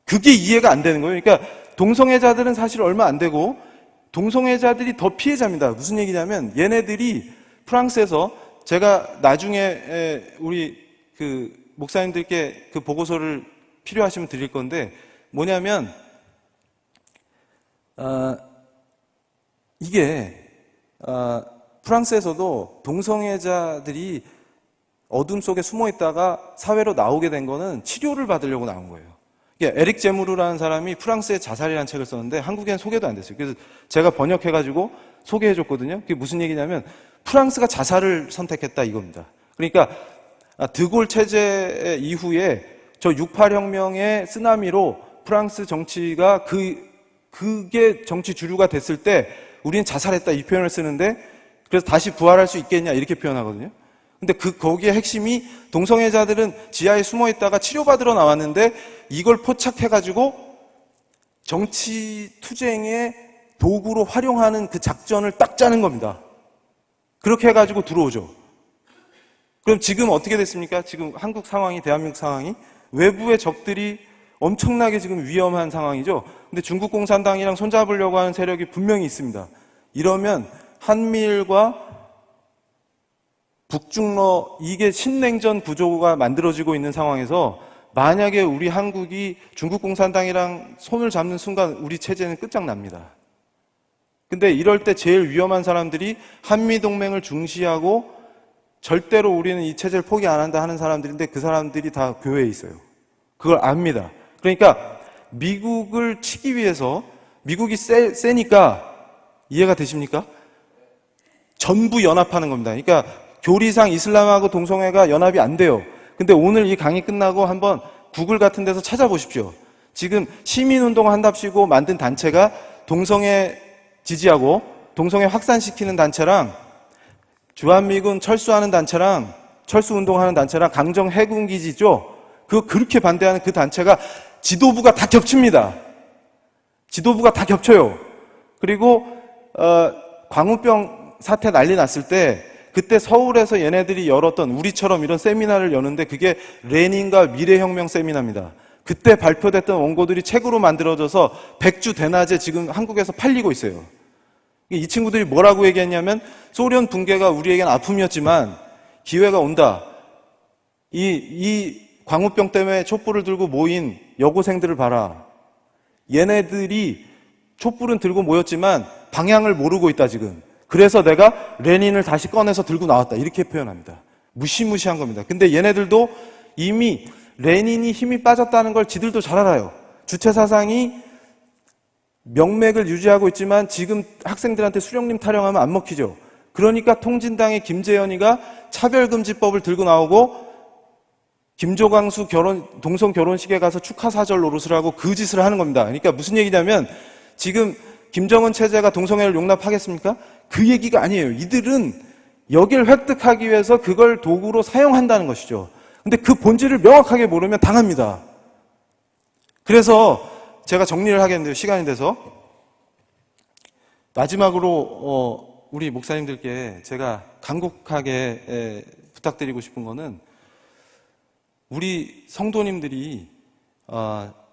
그게 이해가 안 되는 거예요. 그러니까 동성애자들은 사실 얼마 안 되고 동성애자들이 더 피해자입니다. 무슨 얘기냐면 얘네들이 프랑스에서 제가 나중에 우리 목사님들께 그 보고서를 필요하시면 드릴 건데 뭐냐면 이게 프랑스에서도 동성애자들이 어둠 속에 숨어 있다가 사회로 나오게 된 거는 치료를 받으려고 나온 거예요. 에릭 제무르라는 사람이 프랑스의 자살이라는 책을 썼는데 한국에는 소개도 안 됐어요. 그래서 제가 번역해가지고 소개해줬거든요. 그게 무슨 얘기냐면 프랑스가 자살을 선택했다 이겁니다. 그러니까 드골 체제 이후에 저 68혁명의 쓰나미로 프랑스 정치가 그게 정치 주류가 됐을 때 우리는 자살했다 이 표현을 쓰는데 그래서 다시 부활할 수 있겠냐 이렇게 표현하거든요. 근데 거기에 핵심이 동성애자들은 지하에 숨어 있다가 치료받으러 나왔는데 이걸 포착해가지고 정치 투쟁의 도구로 활용하는 그 작전을 딱 짜는 겁니다. 그렇게 해가지고 들어오죠. 그럼 지금 어떻게 됐습니까? 지금 한국 상황이, 대한민국 상황이 외부의 적들이 엄청나게 지금 위험한 상황이죠. 근데 중국 공산당이랑 손잡으려고 하는 세력이 분명히 있습니다. 이러면 한미일과 북중러 이게 신냉전 구조가 만들어지고 있는 상황에서 만약에 우리 한국이 중국 공산당이랑 손을 잡는 순간 우리 체제는 끝장납니다. 근데 이럴 때 제일 위험한 사람들이 한미동맹을 중시하고 절대로 우리는 이 체제를 포기 안 한다 하는 사람들인데 그 사람들이 다 교회에 있어요. 그걸 압니다. 그러니까 미국을 치기 위해서 미국이 세니까 이해가 되십니까? 전부 연합하는 겁니다. 그러니까 교리상 이슬람하고 동성애가 연합이 안 돼요. 근데 오늘 이 강의 끝나고 한번 구글 같은 데서 찾아보십시오. 지금 시민운동 한답시고 만든 단체가 동성애 지지하고 동성애 확산시키는 단체랑 주한미군 철수하는 단체랑 철수운동하는 단체랑 강정 해군기지 있죠? 그거 그렇게 반대하는 그 단체가 지도부가 다 겹칩니다. 지도부가 다 겹쳐요. 그리고 광우병 사태 난리 났을 때 그때 서울에서 얘네들이 열었던 우리처럼 이런 세미나를 여는데 그게 레닌과 미래혁명 세미나입니다. 그때 발표됐던 원고들이 책으로 만들어져서 백주 대낮에 지금 한국에서 팔리고 있어요. 이 친구들이 뭐라고 얘기했냐면 소련 붕괴가 우리에겐 아픔이었지만 기회가 온다. 이 광우병 때문에 촛불을 들고 모인 여고생들을 봐라. 얘네들이 촛불은 들고 모였지만 방향을 모르고 있다 지금. 그래서 내가 레닌을 다시 꺼내서 들고 나왔다. 이렇게 표현합니다. 무시무시한 겁니다. 근데 얘네들도 이미 레닌이 힘이 빠졌다는 걸 지들도 잘 알아요. 주체사상이 명맥을 유지하고 있지만 지금 학생들한테 수령님 타령하면 안 먹히죠. 그러니까 통진당의 김재현이가 차별금지법을 들고 나오고 김조광수 동성 결혼식에 가서 축하사절 노릇을 하고 그 짓을 하는 겁니다. 그러니까 무슨 얘기냐면 지금 김정은 체제가 동성애를 용납하겠습니까? 그 얘기가 아니에요. 이들은 여길 획득하기 위해서 그걸 도구로 사용한다는 것이죠. 근데 그 본질을 명확하게 모르면 당합니다. 그래서 제가 정리를 하겠는데요. 시간이 돼서. 마지막으로 우리 목사님들께 제가 간곡하게 부탁드리고 싶은 거는 우리 성도님들이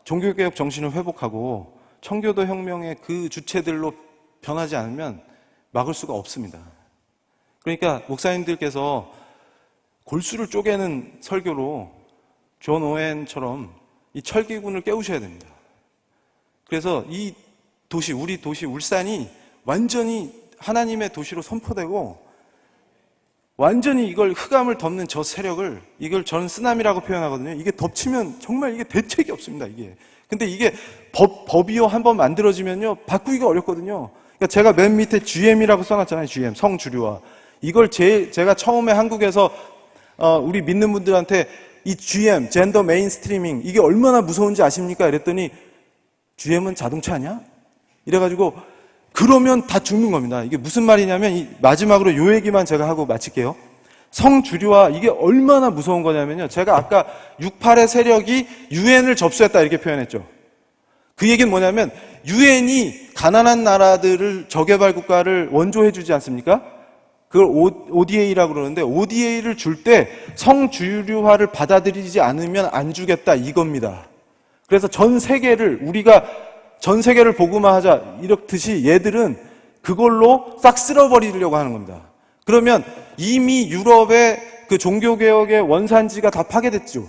종교개혁 정신을 회복하고 청교도 혁명의 그 주체들로 변하지 않으면 막을 수가 없습니다. 그러니까 목사님들께서 골수를 쪼개는 설교로 존 오웬처럼 이 철기군을 깨우셔야 됩니다. 그래서 이 도시, 우리 도시 울산이 완전히 하나님의 도시로 선포되고 완전히 이걸 흑암을 덮는 저 세력을 이걸 저는 쓰나미라고 표현하거든요. 이게 덮치면 정말 이게 대책이 없습니다. 이게. 근데 이게 법이요 한번 만들어지면요 바꾸기가 어렵거든요. 그러니까 제가 맨 밑에 GM이라고 써놨잖아요. GM 성주류화. 이걸 제가 처음에 한국에서 우리 믿는 분들한테 이 GM 젠더 메인스트리밍 이게 얼마나 무서운지 아십니까? 이랬더니 GM은 자동차 아니야? 이래가지고 그러면 다 죽는 겁니다. 이게 무슨 말이냐면 마지막으로 요 얘기만 제가 하고 마칠게요. 성주류화 이게 얼마나 무서운 거냐면요. 제가 아까 68의 세력이 유엔을 접수했다 이렇게 표현했죠. 그 얘기는 뭐냐면 유엔이 가난한 나라들을 저개발 국가를 원조해 주지 않습니까? 그걸 ODA라고 그러는데 ODA를 줄 때 성주류화를 받아들이지 않으면 안 주겠다 이겁니다. 그래서 전 세계를 우리가 전 세계를 복음화하자 이렇듯이 얘들은 그걸로 싹 쓸어버리려고 하는 겁니다. 그러면 이미 유럽의 그 종교개혁의 원산지가 다 파괴됐죠.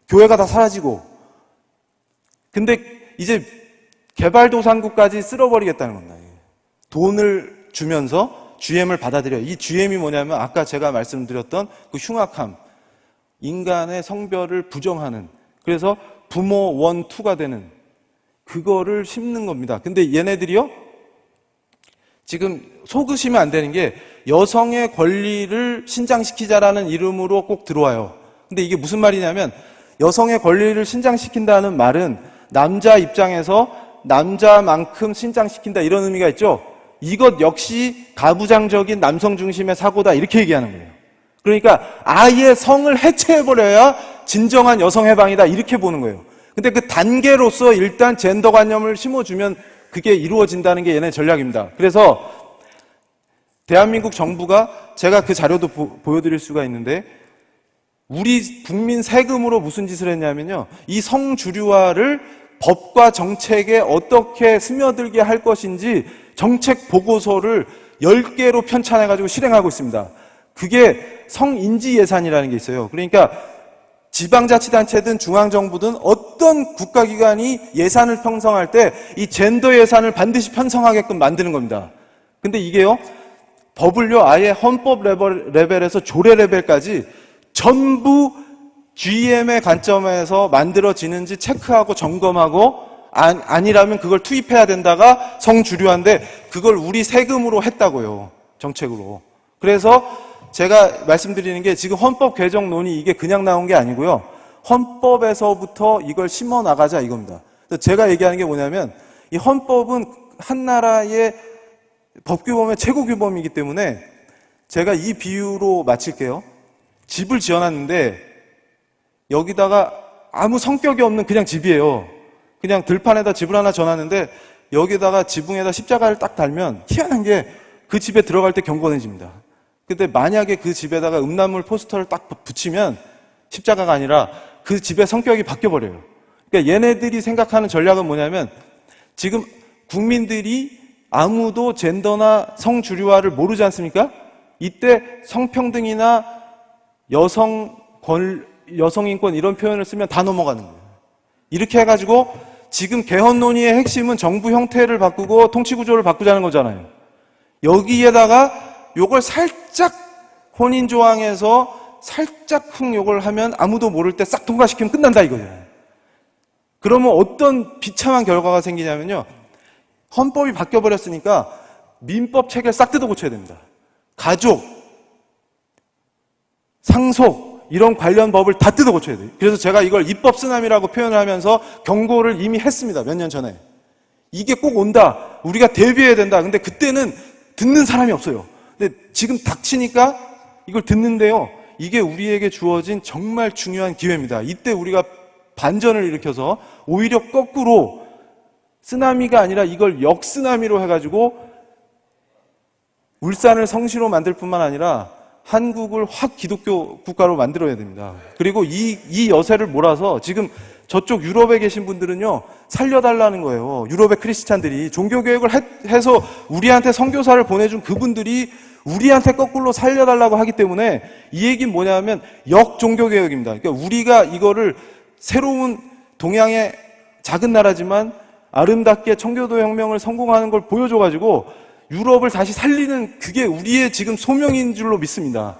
교회가 다 사라지고. 근데 이제 개발도상국까지 쓸어버리겠다는 겁니다. 돈을 주면서 GM을 받아들여요. 이 GM이 뭐냐면 아까 제가 말씀드렸던 그 흉악함, 인간의 성별을 부정하는, 그래서 부모 원, 투가 되는 그거를 심는 겁니다. 근데 얘네들이요? 지금 속으시면 안 되는 게 여성의 권리를 신장시키자라는 이름으로 꼭 들어와요. 근데 이게 무슨 말이냐면 여성의 권리를 신장시킨다는 말은 남자 입장에서 남자만큼 신장시킨다 이런 의미가 있죠. 이것 역시 가부장적인 남성 중심의 사고다 이렇게 얘기하는 거예요. 그러니까 아예 성을 해체해버려야 진정한 여성 해방이다 이렇게 보는 거예요. 근데 그 단계로서 일단 젠더관념을 심어주면 그게 이루어진다는 게 얘네 전략입니다. 그래서 대한민국 정부가 제가 그 자료도 보여드릴 수가 있는데 우리 국민 세금으로 무슨 짓을 했냐면요. 이 성주류화를 법과 정책에 어떻게 스며들게 할 것인지 정책 보고서를 10개로 편찬해가지고 실행하고 있습니다. 그게 성인지 예산이라는 게 있어요. 그러니까 지방자치단체든 중앙정부든 어떤 국가기관이 예산을 편성할 때 이 젠더 예산을 반드시 편성하게끔 만드는 겁니다. 근데 이게요, 법을요, 아예 헌법 레벨에서 조례 레벨까지 전부 GM의 관점에서 만들어지는지 체크하고 점검하고 아니라면 그걸 투입해야 된다가 성주류화인데 그걸 우리 세금으로 했다고요. 정책으로. 그래서 제가 말씀드리는 게 지금 헌법 개정 논의 이게 그냥 나온 게 아니고요. 헌법에서부터 이걸 심어 나가자 이겁니다. 제가 얘기하는 게 뭐냐면 이 헌법은 한 나라의 법규범의 최고규범이기 때문에 제가 이 비유로 마칠게요. 집을 지어놨는데 여기다가 아무 성격이 없는 그냥 집이에요. 그냥 들판에다 집을 하나 져놨는데 여기다가 지붕에다 십자가를 딱 달면 희한한 게 그 집에 들어갈 때 경건해집니다. 근데 만약에 그 집에다가 음란물 포스터를 딱 붙이면 십자가가 아니라 그 집의 성격이 바뀌어버려요. 그러니까 얘네들이 생각하는 전략은 뭐냐면 지금 국민들이 아무도 젠더나 성주류화를 모르지 않습니까? 이때 성평등이나 여성인권 이런 표현을 쓰면 다 넘어가는 거예요. 이렇게 해가지고 지금 개헌 논의의 핵심은 정부 형태를 바꾸고 통치구조를 바꾸자는 거잖아요. 여기에다가 요걸 살짝 혼인조항에서 살짝 요걸 하면 아무도 모를 때 싹 통과시키면 끝난다 이거예요. 그러면 어떤 비참한 결과가 생기냐면요. 헌법이 바뀌어버렸으니까 민법 체계를 싹 뜯어 고쳐야 됩니다. 가족, 상속 이런 관련 법을 다 뜯어 고쳐야 돼요. 그래서 제가 이걸 입법 쓰나미라고 표현을 하면서 경고를 이미 했습니다. 몇 년 전에. 이게 꼭 온다. 우리가 대비해야 된다. 근데 그때는 듣는 사람이 없어요. 근데 지금 닥치니까 이걸 듣는데요. 이게 우리에게 주어진 정말 중요한 기회입니다. 이때 우리가 반전을 일으켜서 오히려 거꾸로 쓰나미가 아니라 이걸 역쓰나미로 해가지고 울산을 성시로 만들 뿐만 아니라 한국을 확 기독교 국가로 만들어야 됩니다. 그리고 이 여세를 몰아서 지금 저쪽 유럽에 계신 분들은요, 살려달라는 거예요. 유럽의 크리스찬들이. 종교교육을 해서 우리한테 선교사를 보내준 그분들이 우리한테 거꾸로 살려달라고 하기 때문에 이 얘기는 뭐냐면 역종교개혁입니다. 그러니까 우리가 이거를 새로운 동양의 작은 나라지만 아름답게 청교도 혁명을 성공하는 걸 보여줘가지고 유럽을 다시 살리는 그게 우리의 지금 소명인 줄로 믿습니다.